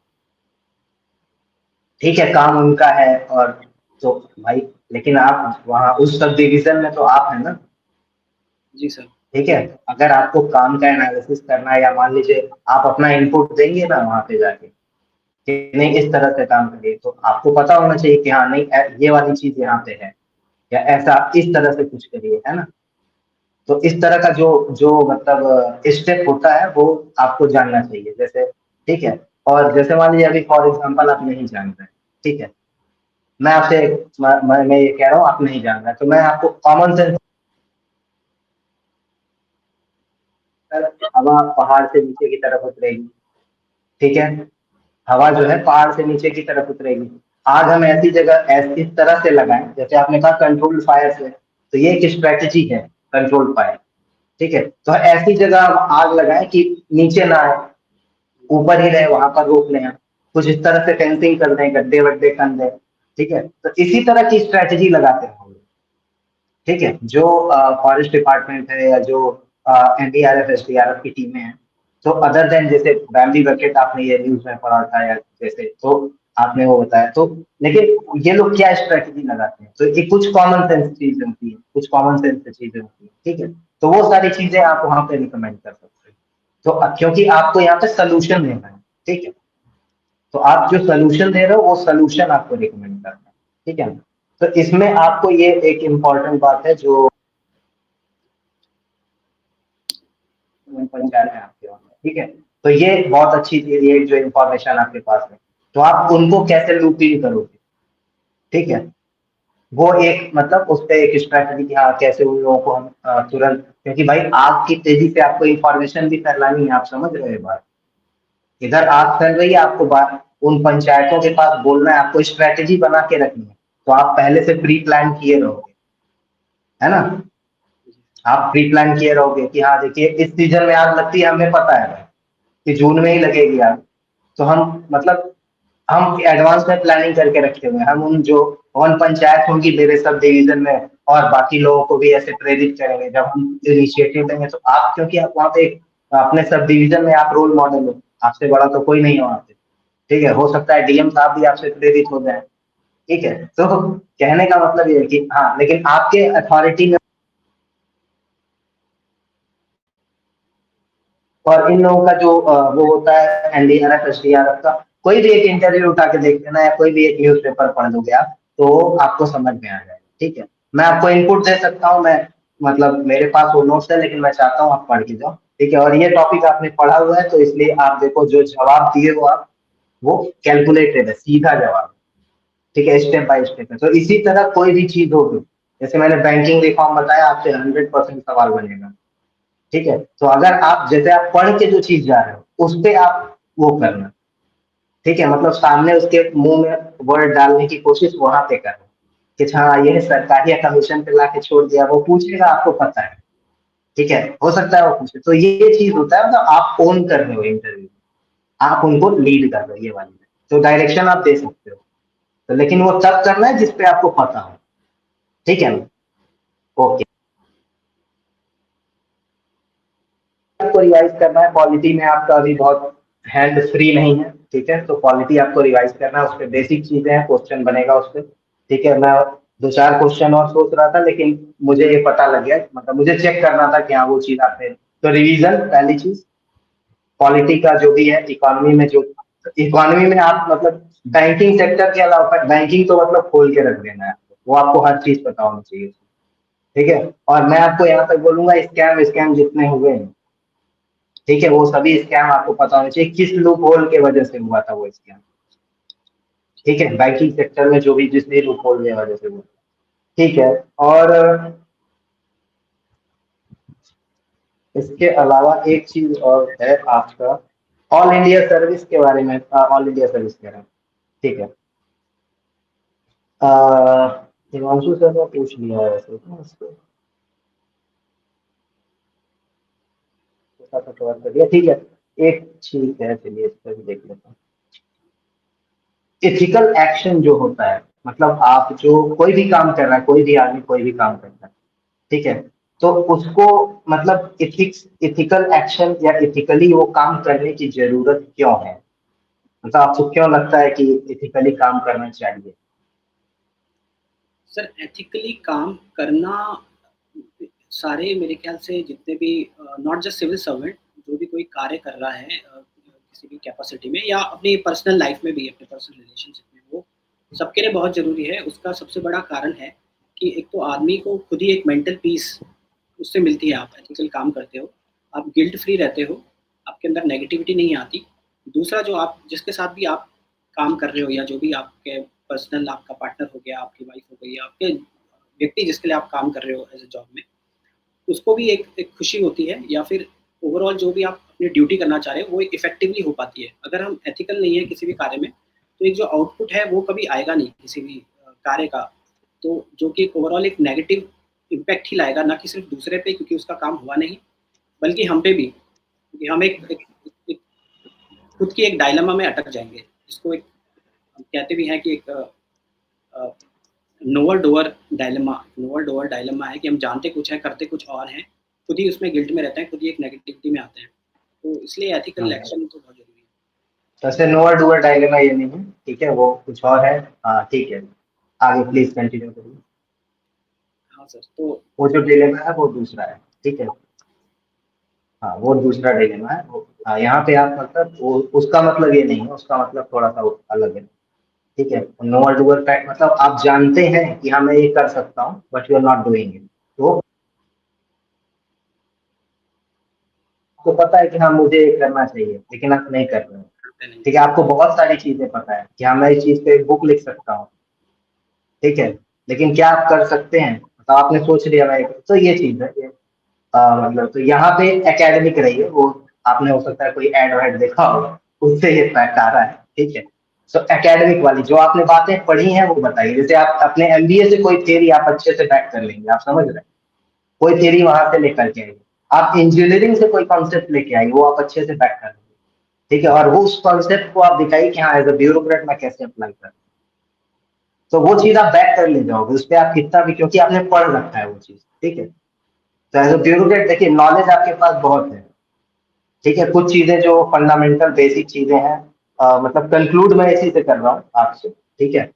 ठीक है, काम उनका है, और तो भाई, लेकिन आप वहाँ उस सब डिवीजन में तो आप है ना। जी सर। ठीक है, अगर आपको काम का एनालिसिस करना है, या मान लीजिए आप अपना इनपुट देंगे ना वहाँ पे जाके कि नहीं इस तरह से काम करिए, तो आपको पता होना चाहिए कि हाँ नहीं, ये वाली चीज यहाँ पे है, या ऐसा इस तरह से कुछ करिए, है ना। तो इस तरह का जो जो मतलब स्टेप होता है, वो आपको जानना चाहिए, जैसे, ठीक है। और जैसे मान लीजिए अभी फॉर एग्जांपल आप नहीं जान रहे, ठीक है, मैं आपसे, मैं ये कह रहा हूँ आप नहीं जान रहे, तो मैं आपको कॉमन सेंस, हवा पहाड़ से नीचे की तरफ उतरेगी, ठीक है, हवा जो है पहाड़ से नीचे की तरफ उतरेगी। आग हम ऐसी जगह इस तरह से लगाएं, जैसे आपने कहा कंट्रोल फायर से, तो ये एक स्ट्रेटेजी है, कंट्रोल फायर, ठीक है। तो ऐसी जगह हम आग लगाएं कि नीचे ना आए, ऊपर ही रहे, वहां पर रोक लें, कुछ इस तरह से फेंसिंग कर दें, गड्ढे वड्ढे कर दें, ठीक है। तो इसी तरह की स्ट्रेटेजी लगाते हैं, ठीक है, जो फॉरेस्ट डिपार्टमेंट है, या जो एनडीआरएफ एसडीआरएफ की टीमें हैं, तो अदर देन जैसे बैम्बी बकेट आपने ये न्यूज में पढ़ा था या जैसे, तो आपने वो बताया, तो लेकिन ये लोग क्या स्ट्रेटेजी लगाते हैं, तो ये कुछ कॉमन सेंस चीजें होती है, कुछ कॉमन सेंस चीजें होती है, ठीक है, तो वो सारी चीजें आप वहां पे रिकमेंड कर सकते हैं। तो क्योंकि आपको यहाँ पे सोल्यूशन देना है, ठीक है, तो आप जो सोल्यूशन दे रहे हो वो सोल्यूशन आपको रिकमेंड करना है, ठीक है ना। तो इसमें आपको ये एक इम्पॉर्टेंट बात है जो पंचायत है आपके वहाँ, ठीक है, तो ये बहुत अच्छी चीज, ये जो इन्फॉर्मेशन आपके पास है, तो आप उनको कैसे लूप इन करोगे, ठीक है, वो एक मतलब उस पे एक स्ट्रैटेजी कि हाँ कैसे उन लोगों को हम तुरंत, क्योंकि भाई आग की तेजी से आपको इन्फॉर्मेशन भी फैलानी है, आप समझ रहे हैं बात, इधर आग फैल रही है, आपको बात उन पंचायतों के पास बोलना है, आपको स्ट्रैटेजी बना के रखनी है, तो आप पहले से प्री प्लान किए रहोगे, है ना, आप प्री प्लान किए रहोगे कि हाँ देखिए इस सीजन में आग लगती है, हमें पता है कि जून में ही लगेगी आग, तो हम मतलब हम एडवांस में प्लानिंग करके रखे हुए हैं, हम उन जो वन पंचायत होंगी मेरे सब डिवीजन में और बाकी लोगों को भी ऐसे प्रेरित करेंगे, जब हम इनिशिएटिव लेंगे, तो आप क्योंकि आप वहाँ पे अपने सब डिवीजन में आप रोल मॉडल हो, आपसे बड़ा तो कोई नहीं है वहाँ पे, ठीक है, हो सकता है डीएम साहब भी आपसे प्रेरित हो जाए, ठीक है, तो कहने का मतलब ये है कि हाँ, लेकिन आपके अथॉरिटी में और इन लोगों का जो वो होता है एनडीआरएफ एसडीआरएफ का, कोई भी एक इंटरव्यू उठा के देख लेना या कोई भी एक न्यूज पेपर पढ़ लोगे आप, तो आपको समझ में आ जाएगा, ठीक है, मैं आपको इनपुट दे सकता हूँ, मैं मतलब मेरे पास वो नोट्स है, लेकिन मैं चाहता हूँ आप पढ़ के जाओ, ठीक है, और ये टॉपिक आपने पढ़ा हुआ है, तो इसलिए आप देखो जो जवाब दिए हो आप, वो कैलकुलेटेड है, सीधा जवाब, ठीक है, स्टेप बाय स्टेप है, तो इसी तरह कोई भी चीज होगी, जैसे मैंने बैंकिंग रिफॉर्म बताया, आपसे 100% सवाल बनेगा, ठीक है, तो अगर आप जैसे आप पढ़ के जो चीज जा रहे हो उस पे आप वो करना, ठीक है, मतलब सामने उसके मुंह में वर्ड डालने की कोशिश वहां पे करना कि हाँ ये सरकारी या कमीशन पे ला के छोड़ दिया, वो पूछेगा आपको पता है, ठीक है, हो सकता है वो पूछे, तो ये चीज होता है, मतलब आप ओन कर रहे हो इंटरव्यू, आप उनको लीड कर रहे हो, ये वाली, तो डायरेक्शन आप दे सकते हो, तो लेकिन वो तब करना है जिसपे आपको पता हो, ठीक है ना, ओके, आपको रिवाइज करना है, पॉलिटी में आपका अभी बहुत हैंड फ्री नहीं है, ठीक है, तो पॉलिटी आपको रिवाइज करना है, उस पर बेसिक चीजें हैं, क्वेश्चन बनेगा उस पर, ठीक है, मैं दो चार क्वेश्चन और सोच रहा था, लेकिन मुझे ये पता लग गया, मतलब मुझे चेक करना था कि हाँ वो चीज आपने, तो रिवीजन पहली चीज, पॉलिटी का जो भी है, इकोनॉमी में जो, इकोनॉमी में आप मतलब बैंकिंग सेक्टर के अलावा, बैंकिंग तो मतलब खोल के रख देना है, वो आपको हर चीज पता होनी चाहिए, ठीक है, और मैं आपको यहाँ तक बोलूंगा स्कैम स्कैम जितने हुए हैं, ठीक है, वो सभी स्कैम आपको पता होना चाहिए, किस लूप होल के वजह से हुआ था वो स्कैम, ठीक है, बैंकिंग सेक्टर में जो भी जिस भी लूप होल की वजह से हुआ, ठीक है, और इसके अलावा एक चीज और है आपका, ऑल इंडिया सर्विस के बारे में, ऑल इंडिया सर्विस कह रहा हूँ, ठीक है, हिमांशु सर ने पूछ लिया है वैसे तो इसको, थोड़ा सा कवर कर दिया, ठीक है, एक चीज है, चलिए इस पर भी देख लेते हैं, एथिकल एक्शन जो होता है, मतलब आप जो कोई भी काम कर रहा है, कोई भी आदमी कोई भी काम करता है, ठीक है, तो उसको मतलब एथिक्स, एथिकल एक्शन या एथिकली वो काम करने की जरूरत क्यों है, मतलब आपको क्यों लगता है कि एथिकली काम करना चाहिए। सर एथिकली काम करना, सारे मेरे ख्याल से जितने भी, नॉट जस्ट सिविल सर्वेंट, जो भी कोई कार्य कर रहा है किसी भी कैपेसिटी में या अपनी पर्सनल लाइफ में भी, अपने पर्सनल रिलेशनशिप में, वो सबके लिए बहुत ज़रूरी है। उसका सबसे बड़ा कारण है कि एक तो आदमी को खुद ही एक मेंटल पीस उससे मिलती है। आप एथिकल काम करते हो, आप गिल्ट फ्री रहते हो, आपके अंदर नेगेटिविटी नहीं आती। दूसरा, जो आप जिसके साथ भी आप काम कर रहे हो या जो भी आपके पर्सनल, आपका पार्टनर हो गया, आपकी वाइफ हो गई, आपके व्यक्ति जिसके लिए आप काम कर रहे हो एज ए जॉब में, उसको भी एक खुशी होती है, या फिर ओवरऑल जो भी आप अपनी ड्यूटी करना चाह रहे हो वो एक इफेक्टिवली हो पाती है। अगर हम एथिकल नहीं है किसी भी कार्य में, तो एक जो आउटपुट है वो कभी आएगा नहीं किसी भी कार्य का, तो जो कि ओवरऑल एक नेगेटिव इम्पैक्ट ही लाएगा, ना कि सिर्फ दूसरे पे क्योंकि उसका काम हुआ नहीं, बल्कि हम पे भी, क्योंकि हम एक खुद की एक डायलेमा में अटक जाएंगे, जिसको एक हम कहते भी हैं कि एक nowhere door dilemma, nowhere door dilemma है कि हम जानते कुछ है, करते कुछ और हैं, खुद ही उसमें गिल्ट में रहते हैं, खुद ही एक नेगेटिविटी में आते हैं। तो इसलिए एथिकल एक्शन तो बहुत जरूरी है। तो ऐसे नोअर डूअर डायलेमा ये नहीं है, ठीक है, वो कुछ और है। हाँ ठीक है, आगे प्लीज कंटिन्यू करिए। हाँ सर, तो वो जो डिलेमा है वो दूसरा है, ठीक है। हाँ वो दूसरा डिलेमा है वो। हाँ यहाँ पे आप मतलब वो उसका मतलब ये नहीं है, उसका मतलब थोड़ा सा अलग है, ठीक है। नोअर डूअर फैक्ट मतलब आप जानते हैं कि हाँ मैं ये कर सकता हूँ but you are not doing it. तो आपको पता है कि हाँ मुझे ये करना चाहिए लेकिन आप नहीं कर रहे हो, करते नहीं। ठीक है। आपको बहुत सारी चीजें पता है कि हाँ मैं इस चीज पे एक बुक लिख सकता हूँ, ठीक है, लेकिन क्या आप कर सकते हैं? तो आपने सोच लिया मैं, तो ये चीज है ये। मतलब तो यहाँ पे एकेडमिक रही है वो। आपने हो सकता है कोई एड वैड देखा होगा, उससे ये फैक्ट आ रहा है, ठीक है। सो एकेडमिक वाली जो आपने बातें पढ़ी हैं वो बताइए। जैसे आप अपने एमबीए से कोई थियरी आप अच्छे से बैक कर लेंगे, आप समझ रहे हैं, कोई थियरी वहां से लेकर के आएंगे। आप इंजीनियरिंग से कोई कॉन्सेप्ट लेके आएंगे, वो आप अच्छे से बैक कर लेंगे, ठीक है। और वो उस कॉन्सेप्ट को आप दिखाइए कि हाँ एज अ ब्यूरोक्रेट मैं कैसे अप्लाई कर, तो वो चीज आप बैक कर ले जाओगे उस पर, आप कितना भी, क्योंकि आपने पढ़ रखा है वो चीज, ठीक है। तो एज अ ब्यूरोक्रेट देखिए नॉलेज आपके पास बहुत है, ठीक है। कुछ चीजें जो फंडामेंटल बेसिक चीजें हैं, मतलब कंक्लूड मैं इसी से कर रहा हूँ आपसे, ठीक है,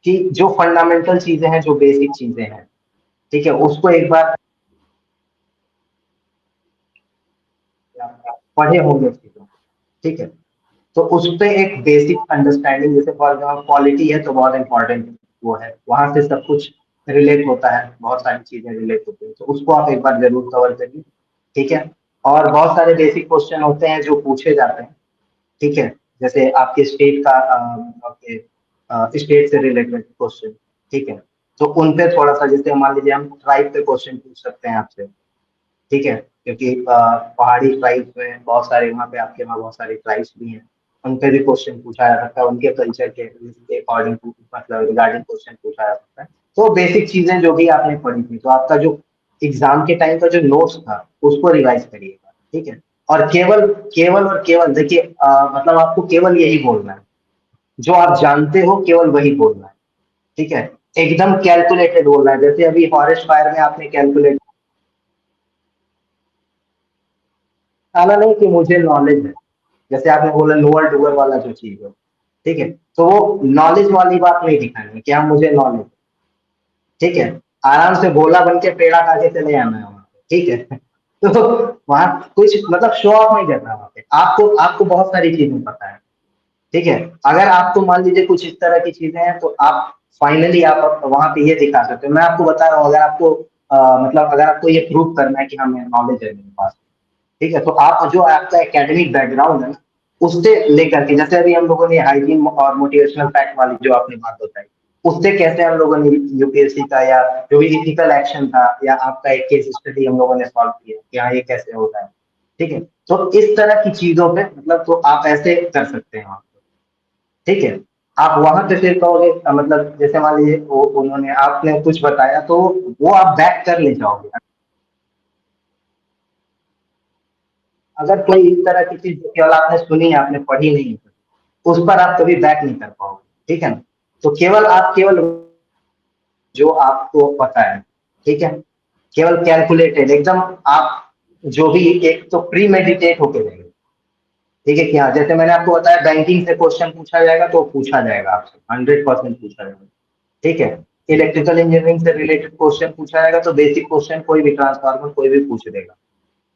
कि जो फंडामेंटल चीजें हैं, जो बेसिक चीजें हैं, ठीक है, उसको एक बार पढ़े होंगे चीजों, ठीक है। तो उस पे एक बेसिक अंडरस्टैंडिंग, जैसे फॉर एग्जाम्पल पॉलिटी है तो बहुत इंपॉर्टेंट वो है, वहां से सब कुछ रिलेट होता है, बहुत सारी चीजें रिलेट होती है, तो उसको आप एक बार जरूर कवर करिए, ठीक है। और बहुत सारे बेसिक क्वेश्चन होते हैं जो पूछे जाते हैं, ठीक है। जैसे आपके स्टेट का, आपके स्टेट से रिलेटेड क्वेश्चन, ठीक है। तो उन पे थोड़ा सा, जैसे मान लीजिए हम ट्राइब पे क्वेश्चन पूछ सकते हैं आपसे, ठीक है, क्योंकि पहाड़ी ट्राइब्स में बहुत सारे, वहाँ पे आपके वहाँ बहुत सारे ट्राइब्स भी हैं, उन पे भी क्वेश्चन पूछा जा सकता है, उनके कल्चर के अकॉर्डिंग मतलब रिगार्डिंग क्वेश्चन पूछा जा सकता है। तो बेसिक चीजें जो भी आपने पढ़ी थी, तो आपका जो एग्जाम के टाइम का जो नोट्स था उसको रिवाइज करिएगा, ठीक है। और केवल केवल और केवल देखिए, मतलब आपको केवल यही बोलना है, जो आप जानते हो केवल वही बोलना है, ठीक है। एकदम कैलकुलेटेड बोलना है, जैसे अभी फॉरेस्ट फायर में आपने कैलकुलेट आना नहीं कि मुझे नॉलेज है, जैसे आपने बोला लोअर डुअर वाला जो चीज है, ठीक है। तो वो नॉलेज वाली बात नहीं दिखानी है कि हाँ मुझे नॉलेज, ठीक है। आराम से भोला बन के पेड़ा खा के चले आना है वहां पे, ठीक है। तो वहां कुछ मतलब शो ऑफ नहीं करना, वहां पे आपको आपको बहुत सारी चीजें पता है, ठीक है। अगर आपको मान लीजिए कुछ इस तरह की चीजें हैं तो आप फाइनली आप वहां पे ये दिखा सकते हो। मैं आपको बता रहा हूँ, अगर आपको मतलब अगर आपको ये प्रूव करना है कि हाँ मैं नॉलेज है मेरे पास, ठीक है, तो आप जो आपका एकेडमिक बैकग्राउंड है ना, उससे लेकर के, जैसे अभी हम लोगों ने हाइजीन और मोटिवेशनल फैक्ट वाली जो आपने बात बताई, उससे कैसे हम लोगों ने यूपीएससी का या जो भी इथिकल एक्शन था, या आपका एक केस स्टडी हम लोगों ने सॉल्व किया कि हाँ ये कैसे होता है, ठीक है। तो इस तरह की चीजों पे मतलब तो आप ऐसे कर सकते हैं वहाँ पे, ठीक है। आप वहां पे फिर कहोगे, मतलब जैसे मान लीजिए वो उन्होंने आपने कुछ बताया तो वो आप बैक कर ले जाओगे। अगर कोई इस तरह की चीज केवल आपने सुनी है, आपने पढ़ी नहीं है, उस पर आप कभी बैक नहीं कर पाओगे, ठीक है ना। तो केवल आप केवल जो आपको पता है, ठीक है, केवल कैलकुलेटेड एकदम आप, जो भी एक तो प्री मेडिटेट होके जाएंगे, ठीक है। कि हाँ जैसे मैंने आपको बताया बैंकिंग से क्वेश्चन पूछा जाएगा तो पूछा जाएगा आपसे, 100% पूछा जाएगा, ठीक है। इलेक्ट्रिकल इंजीनियरिंग से रिलेटेड क्वेश्चन पूछा जाएगा तो बेसिक क्वेश्चन कोई भी ट्रांसफार्मर कोई भी पूछ देगा,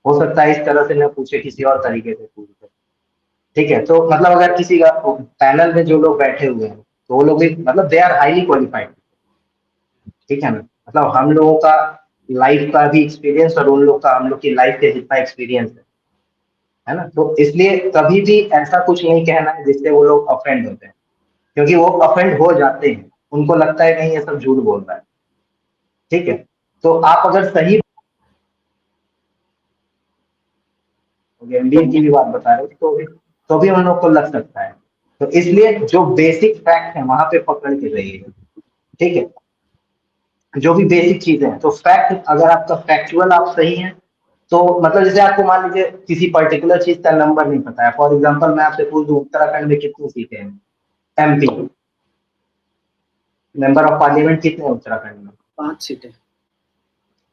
हो सकता है इस तरह से न पूछे, किसी और तरीके से पूछे, ठीक है। तो मतलब अगर किसी का पैनल में जो लोग बैठे हुए हैं तो वो लोग भी मतलब दे आर हाईली क्वालिफाइड, ठीक है ना। मतलब हम लोगों का लाइफ का भी एक्सपीरियंस और उन लोग का हम लोग की लाइफ के जितना एक्सपीरियंस है ना, तो इसलिए कभी भी ऐसा कुछ नहीं कहना है जिससे वो लोग अफेंड होते हैं, क्योंकि वो अफेंड हो जाते हैं, उनको लगता है नहीं ये सब झूठ बोल रहा है, ठीक है। तो आप अगर सही एमबीए की भी बात बता रहे हो तो भी उन लोग को लग सकता है। तो इसलिए जो बेसिक फैक्ट है वहां पे पकड़ के रहिए, ठीक है। जो भी बेसिक चीजें हैं, तो फैक्ट अगर आपका फैक्चुअल आप सही है, तो मतलब जैसे आपको मान लीजिए किसी पर्टिकुलर चीज का नंबर नहीं पता है, फॉर एग्जांपल मैं आपसे पूछ दूं उत्तराखंड में कितनी सीटें हैं, एमपी मेंबर ऑफ पार्लियामेंट कितने हैं उत्तराखंड में, 5 सीटें।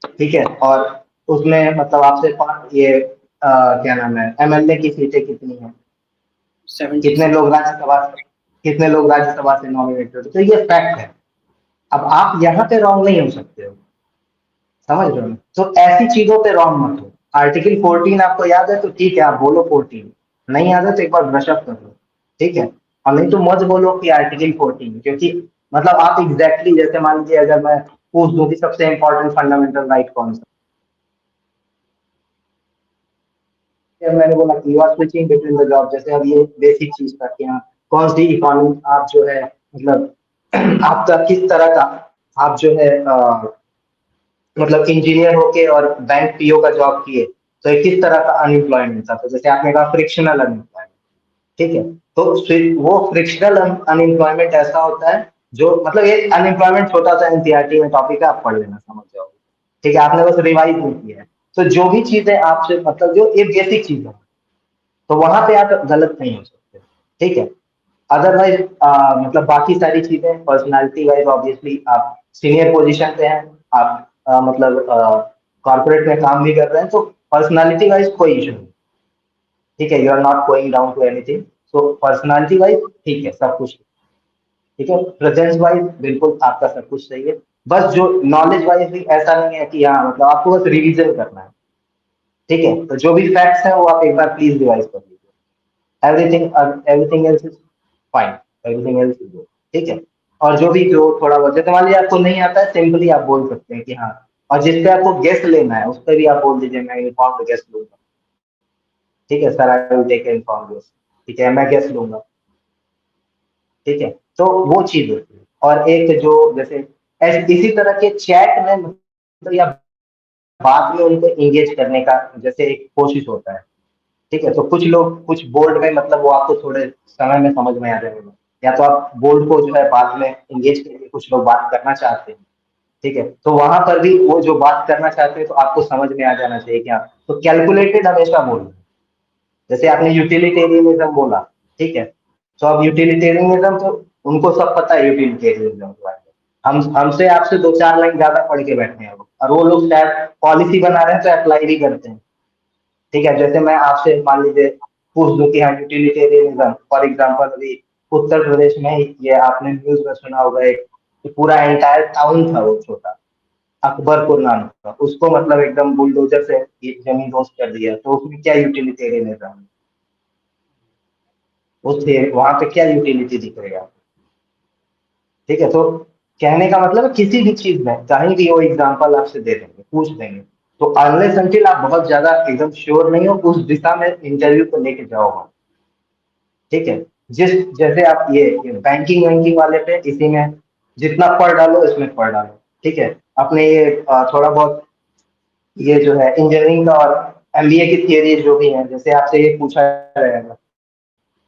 ठीक है। और उसमें मतलब आपसे ये क्या नाम है, एमएलए की सीटें कितनी है, 70। कितने लोग राज्यसभा से नॉमिनेटेड होते, तो ये फैक्ट है। अब आप यहाँ पे रॉन्ग नहीं हो सकते हो, समझ रहे हो? तो ऐसी चीजों पे रॉन्ग मत हो। आर्टिकल 14 आपको याद है तो ठीक है, आप बोलो 14, नहीं याद है तो एक बार ब्रशअप कर लो, ठीक है। और नहीं तो मत बोलो कि आर्टिकल 14, क्योंकि मतलब आप एग्जैक्टली जैसे मान लीजिए अगर मैं पूछ दूं कि सबसे इंपॉर्टेंट फंडामेंटल राइट कौन सा, मैंने बोला कि you are switching between the job, जैसे अब ये बेसिक चीज था कि हाँ कौन सी इकोनॉमी आप जो है मतलब आपका किस तरह का, आप जो है मतलब इंजीनियर होके और बैंक पीओ का जॉब किए तो ये किस तरह का अनएम्प्लॉयमेंट था, तो जैसे आपने कहा फ्रिक्शनल अनएम्प्लॉयमेंट, ठीक है। तो वो फ्रिक्शनल अनएम्प्लॉयमेंट ऐसा होता है जो मतलब ये अनएम्प्लॉयमेंट छोटा सा एनसीईआरटी में टॉपिक है, आप पढ़ लेना, समझ जाओगे, ठीक है, आपने बस रिवाइज नहीं किया है। तो जो भी चीजें आपसे मतलब जो ये बेसिक चीज है, तो वहां पे आप गलत नहीं हो सकते, ठीक है। अदरवाइज मतलब बाकी सारी चीजें पर्सनालिटी वाइज ऑब्वियसली आप सीनियर पोजीशन पे हैं, आप मतलब कॉर्पोरेट में काम भी कर रहे हैं, तो पर्सनालिटी वाइज कोई इशू नहीं, ठीक है, you are not going down to anything, so personality wise ठीक है, सब कुछ ठीक है, प्रेजेंस वाइज बिल्कुल आपका सब कुछ सही है। बस जो नॉलेज वाइज भी ऐसा नहीं है कि हाँ मतलब आपको बस रिवीजन करना है, ठीक है। तो जो भी फैक्ट्स हैं वो आप एक बार प्लीज रिवाइज कर लीजिए, everything else is fine, everything else is good, ठीक है। और जो थोड़ा बहुत जैसे मान लीजिए आपको नहीं आता है, सिंपली आप बोल सकते हैं कि हाँ, और जिस पे आपको गेस लेना है उस पर भी आप बोल दीजिए मैं इन्फॉर्म गेस लूंगा, ठीक है sir, I will take inform guess, ठीक है, मैं गेस लूंगा, ठीक है। तो वो चीज होती है। और एक जो जैसे इसी तरह के चैट में मतलब या बात में उनको एंगेज करने का जैसे एक कोशिश होता है, ठीक है। तो कुछ लोग कुछ बोल्ड में मतलब वो आपको थोड़े समय में समझ में आ जाएगा, या तो आप बोल्ड को जो है बाद में एंगेज करके कुछ लोग बात करना चाहते हैं, ठीक है। तो वहां पर भी वो जो बात करना चाहते हैं तो आपको समझ में आ जाना चाहिए क्या, तो कैलकुलेटेड हमेशा बोलना। जैसे आपने यूटिलिटेरियनिज्म बोला, ठीक है, तो अब यूटिलिटेरियनिज्म तो उनको सब पता है यूटिलिटेरियनिज्म के बारे में, हम हमसे आपसे दो चार लाइन ज्यादा पढ़ के बैठे हैं वो, और वो लोग शायद पॉलिसी बना रहे हैं तो अप्लाई भी करते हैं, ठीक है। जैसे मैं आपसे मान लीजिए पूछ दूं कि हाँ यूटिलिटेरियनिज्म फॉर एग्जांपल, अभी उत्तर प्रदेश में ही ये आपने न्यूज में सुना होगा, एक पूरा एंटायर टाउन था वो छोटा, अकबरपुर नाम का, उसको मतलब एकदम बुलडोजर से ये जमीन दोस्त कर दिया, तो उसमें क्या यूटिलिटेरियनिज्म है, उस वहां पे क्या यूटिलिटी दिख रही है आपको, ठीक है। तो कहने का मतलब है किसी भी चीज में कहीं भी वो एग्जांपल आपसे दे देंगे, पूछ देंगे, तो अनलेस अनटिल आप बहुत ज्यादा एकदम श्योर नहीं हो उस दिशा में इंटरव्यू को लेके जाओगे, ठीक है। जैसे आप ये बैंकिंग वैंकिंग वाले पे इसी में जितना पढ़ डालो इसमें पढ़ डालो, ठीक है। अपने ये थोड़ा बहुत ये जो है इंजीनियरिंग का और एमबीए की थियरी जो भी है, जैसे आपसे ये पूछा रहेगा,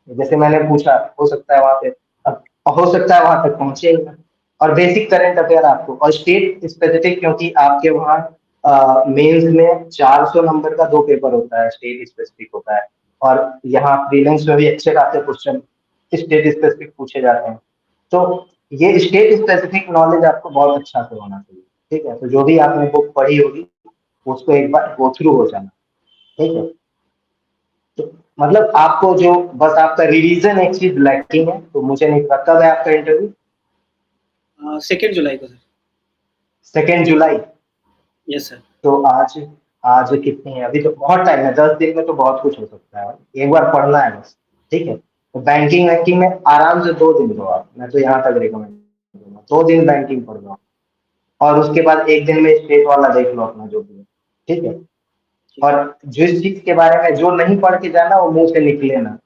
जैसे मैंने पूछा, हो सकता है वहां पे अब हो सकता है वहां तक पहुंचे ही ना। और बेसिक करंट अफेयर आपको, और स्टेट स्पेसिफिक, क्योंकि आपके वहाँ मेंस में 400 नंबर का दो पेपर होता है, स्टेट स्पेसिफिक होता है, और यहाँ प्रीलिम्स में भी अच्छे खासे क्वेश्चन स्टेट स्पेसिफिक पूछे जाते हैं। तो ये स्टेट स्पेसिफिक नॉलेज आपको बहुत अच्छा से होना चाहिए, ठीक है। तो जो भी आपने बुक पढ़ी होगी उसको एक बार गो थ्रू हो जाना, ठीक है। तो मतलब आपको जो बस आपका रिवीजन एक चीज लैकिंग है, तो मुझे नहीं पता कब है आपका इंटरव्यू। 2 जुलाई को सर। 2 जुलाई। Yes sir. तो आज आज कितनी है, अभी तो बहुत टाइम है, 10 दिन में तो बहुत कुछ हो सकता है, एक बार पढ़ना है बस, ठीक है। तो बैंकिंग वैंकिंग में आराम से 2 दिन दो आप, मैं तो यहाँ तक रिकमेंड करूंगा 2 दिन बैंकिंग पढ़ लो, और उसके बाद एक दिन में स्टेट वाला देख लो अपना जो भी है, ठीक है। और जिस चीज के बारे में जो नहीं पढ़ के जाना वो मुंह से निकले ना,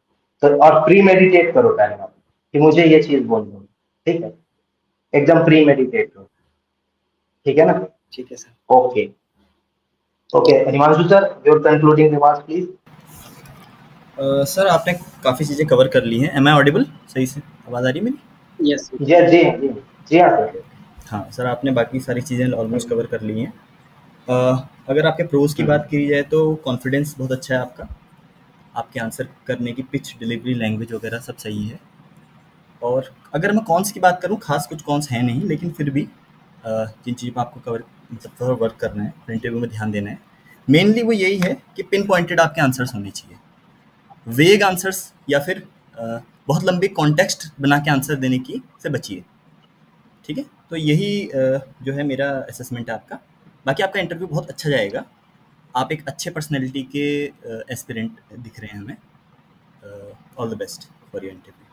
तो और प्री मेडिटेट करो पहले आप कि मुझे ये चीज बोलनी है, ठीक है, एकदम प्री मेडिटेट करो, ठीक है ना। ठीक है sir. Okay okay, Himanshu sir your concluding remarks please. Sir आपने काफ़ी चीज़ें कवर कर ली हैं, एम आई ऑडिबल सही से आवाज़ आ रही है मेरी? यस जी हाँ जी हाँ जी जी हाँ सर। हाँ सर, आपने बाकी सारी चीज़ें ऑलमोस्ट कवर कर ली हैं। अगर आपके प्रोज की बात की जाए तो कॉन्फिडेंस बहुत अच्छा है आपका, आपके आंसर करने की पिच, डिलीवरी, लैंग्वेज वगैरह सब सही है। और अगर मैं कॉन्स की बात करूँ, खास कुछ कॉन्स हैं नहीं, लेकिन फिर भी जिन चीज़ों पर आपको कवर मतलब वर्क करना है, इंटरव्यू में ध्यान देना है, मेनली वो यही है कि पिन पॉइंटेड आपके आंसर्स होने चाहिए, वेग आंसर्स या फिर बहुत लंबे कॉन्टेक्स्ट बना के आंसर देने की से बचिए। ठीक है, तो यही जो है मेरा असेसमेंट है आपका। बाकी आपका इंटरव्यू बहुत अच्छा जाएगा, आप एक अच्छे पर्सनैलिटी के एस्पिरेंट दिख रहे हैं हमें। All the best for your interview.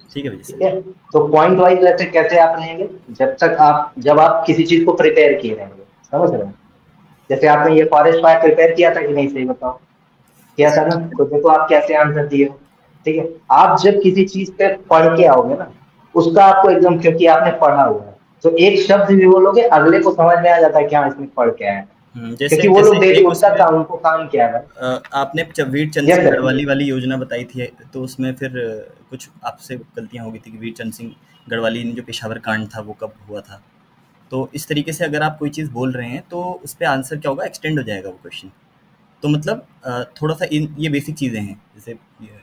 ठीक है भैया। ठीक है, तो पॉइंट वाइज ऐसे कैसे आप रहेंगे, जब आप किसी चीज को प्रिपेयर किए रहेंगे, समझ रहे हैं? जैसे आपने ये फॉरेस्ट फायर प्रिपेयर किया था कि नहीं, सही बताओ, किया था ना? तो देखो आप कैसे आंसर दिए हो। ठीक है, आप जब किसी चीज पे पढ़ के आओगे ना, उसका आपको एकदम, क्योंकि आपने पढ़ा हुआ है, तो एक शब्द भी बोलोगे अगले को समझ में आ जाता है कि हाँ इसमें पढ़ के आया है, जैसे क्योंकि वो लोग जैसे डेली एक उनका उसमें काम, उनको काम क्या है। आपने जब वीर चंद Yes, सिंह sir. गढ़वाली वाली योजना बताई थी, तो उसमें फिर कुछ आपसे गलतियां हो गई थी कि वीर चंद सिंह गढ़वाली ने जो पेशावर कांड था वो कब हुआ था। तो इस तरीके से अगर आप कोई चीज़ बोल रहे हैं तो उस पर आंसर क्या होगा, एक्सटेंड हो जाएगा वो क्वेश्चन। तो मतलब थोड़ा सा ये बेसिक चीज़ें हैं, जैसे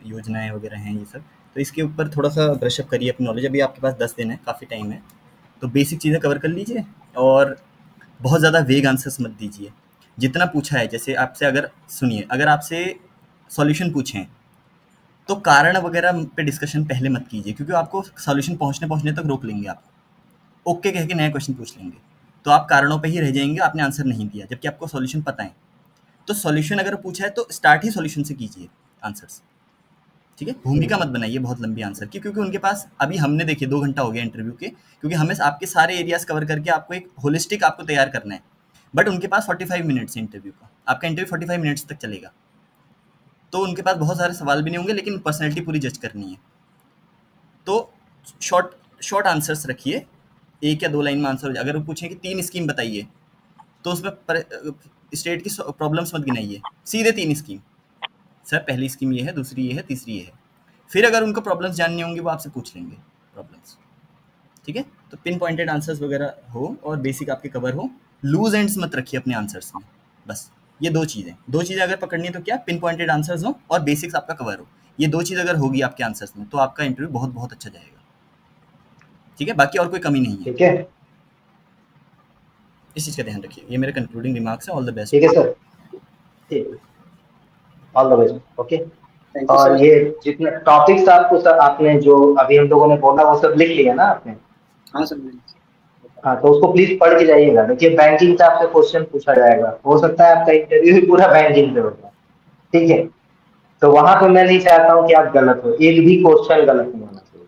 योजनाएं वगैरह हैं ये सब, तो इसके ऊपर थोड़ा सा ब्रशअप करिए अपनी नॉलेज। अभी आपके पास 10 दिन है, काफ़ी टाइम है, तो बेसिक चीज़ें कवर कर लीजिए और बहुत ज़्यादा वेग आंसर्स मत दीजिए। जितना पूछा है, जैसे आपसे अगर सुनिए, अगर आपसे सॉल्यूशन पूछें तो कारण वगैरह पे डिस्कशन पहले मत कीजिए, क्योंकि आपको सॉल्यूशन पहुंचने तक रोक लेंगे, आपको ओके कह के नया क्वेश्चन पूछ लेंगे, तो आप कारणों पे ही रह जाएंगे, आपने आंसर नहीं दिया जबकि आपको सॉल्यूशन पता है। तो सॉल्यूशन अगर पूछा है तो स्टार्ट ही सॉल्यूशन से कीजिए आंसर्स। ठीक है, भूमिका मत बनाइए बहुत लंबी आंसर की, क्योंकि उनके पास अभी हमने देखिए 2 घंटा हो गया इंटरव्यू के, क्योंकि हमें आपके सारे एरियाज कवर करके आपको एक होलिस्टिक आपको तैयार करना है, बट उनके पास 45 मिनट्स है इंटरव्यू का, आपका इंटरव्यू 45 मिनट्स तक चलेगा, तो उनके पास बहुत सारे सवाल भी नहीं होंगे, लेकिन पर्सनैलिटी पूरी जज करनी है। तो शॉर्ट शॉर्ट आंसर्स रखिए, 1 या 2 लाइन में आंसर हो जाए। अगर वो पूछें कि 3 स्कीम बताइए, तो उसमें स्टेट की प्रॉब्लम्स मत गिनाइए, सीधे 3 स्कीम, सर पहली स्कीम ये है, दूसरी ये है, तीसरी ये है। फिर अगर उनको प्रॉब्लम्स जाननी होंगी वो आपसे पूछ लेंगे प्रॉब्लम्स। ठीक है, तो पिन पॉइंटेड आंसर्स वगैरह हो और बेसिक आपके कवर हो, लूज एंड्स मत रखिए अपने आंसर्स में। बस ये दो चीज़ें अगर पकड़नी है तो क्या, पिन पॉइंटेड आंसर्स हो और बेसिक्स आपका कवर हो। ये 2 चीज़ अगर होगी आपके आंसर्स में तो आपका इंटरव्यू बहुत बहुत अच्छा जाएगा। ठीक है, बाकी और कोई कमी नहीं है। ठीक है, इस चीज़ का ध्यान रखिए। ये मेरे कंक्लूडिंग रिमार्क्स है। All the best. ठीक है सर, ठीक, all the best. Okay, thank you और सर। ये जितने टॉपिक्स आपको सर, आपने जो अभी हम लोगों ने बोला वो सब लिख लिया ना आपने? हाँ सर, मैंने हाँ, तो उसको प्लीज पढ़ के जाइएगा। देखिए बैंकिंग से आपसे क्वेश्चन पूछा जाएगा, हो सकता है आपका इंटरव्यू भी पूरा बैंकिंग पे होगा। ठीक है, तो वहां पे मैं नहीं चाहता हूँ कि आप गलत हो, एक भी क्वेश्चन गलत नहीं होना चाहिए।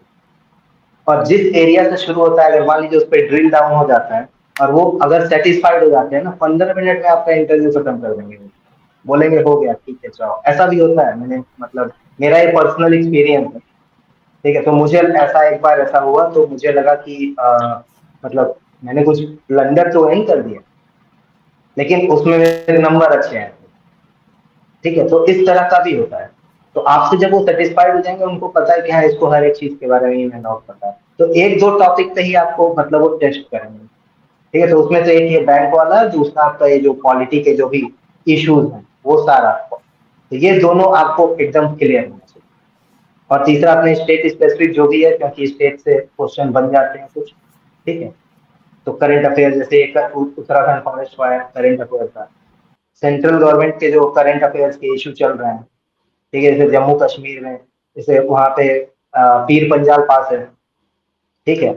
और जिस एरिया से शुरू होता है, अगर मान लीजिए उस पर ड्रिल डाउन हो जाता है और वो अगर सेटिस्फाइड हो जाते हैं ना, 15 मिनट में आपका इंटरव्यू खत्म कर देंगे, बोलेंगे हो गया, ठीक है जाओ। ऐसा भी होता है, मैंने मतलब मेरा ये पर्सनल एक्सपीरियंस है। ठीक है, तो मुझे ऐसा एक बार ऐसा हुआ, तो मुझे लगा कि मतलब मैंने कुछ ब्लंडर तो नहीं कर दिया, लेकिन उसमें मेरे नंबर अच्छे हैं। ठीक है, तो इस तरह का भी होता है। तो आपसे जब वो सेटिस्फाइड हो जाएंगे, उनको पता है कि हाँ इसको हर एक चीज के बारे में ही मैं नोट पता है, तो 1-2 टॉपिक पे ही आपको मतलब वो टेस्ट करेंगे। ठीक है, तो उसमें से एक ये बैंक वाला, दूसरा आपका ये जो पॉलिटी के जो भी इश्यूज हैं वो सारा, तो ये दोनों आपको एकदम क्लियर होना चाहिए। और तीसरा अपने स्टेट स्पेसिफिक जो भी है, क्योंकि स्टेट से क्वेश्चन बन जाते हैं कुछ। ठीक है, तो करंट अफेयर, जैसे एक Uttarakhand forest fire current affair था, सेंट्रल गवर्नमेंट के जो करंट अफेयर्स के इशू चल रहे हैं। ठीक है, जैसे जम्मू कश्मीर में, जैसे वहां पे पीर पंजाल पास है। ठीक है,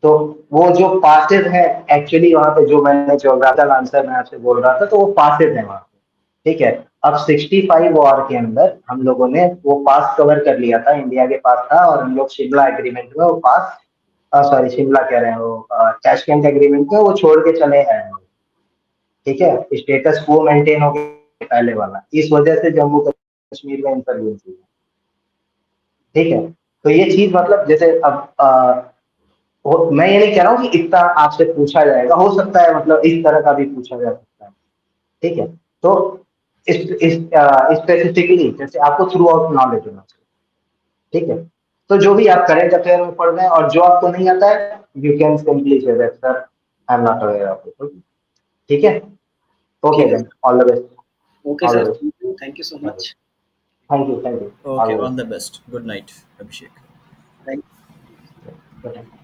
तो वो जो पासेज है, एक्चुअली वहां पे जो मैंने ज्योग्राफिकल आंसर मैं आपसे बोल रहा था, तो वो पासेज है वहां पे। ठीक है, अब 65 वॉर के अंदर हम लोगों ने वो पास कवर कर लिया था, इंडिया के पास था, और हम लोग शिमला एग्रीमेंट में वो पास, सॉरी शिमला कह रहे हैं, वो टैशकेंट एग्रीमेंट में वो छोड़ के चले हैं। ठीक है, स्टेटस को मेंटेन हो गया पहले वाला, इस वजह से जम्मू कश्मीर में इंसर्जेंसी है। ठीक है, तो ये चीज मतलब जैसे अब मैं ये नहीं कह रहा हूँ कि इतना आपसे पूछा जाएगा, हो सकता है मतलब इस तरह का भी पूछा जा सकता है। ठीक है, तो स्पेसिफिकली जैसे आपको थ्रू आउट नॉलेज होना चाहिए। ठीक है, तो जो भी आप करेंट अफेयर में पढ़ रहे हैं और जो आपको नहीं आता है, you can simply say that sir I am not aware of it. ठीक है, ओके ठीक है then, all the best. Okay all the sir, best, thank you so much. Thank you, all okay, the all the best. Good night Abhishek. Thank best.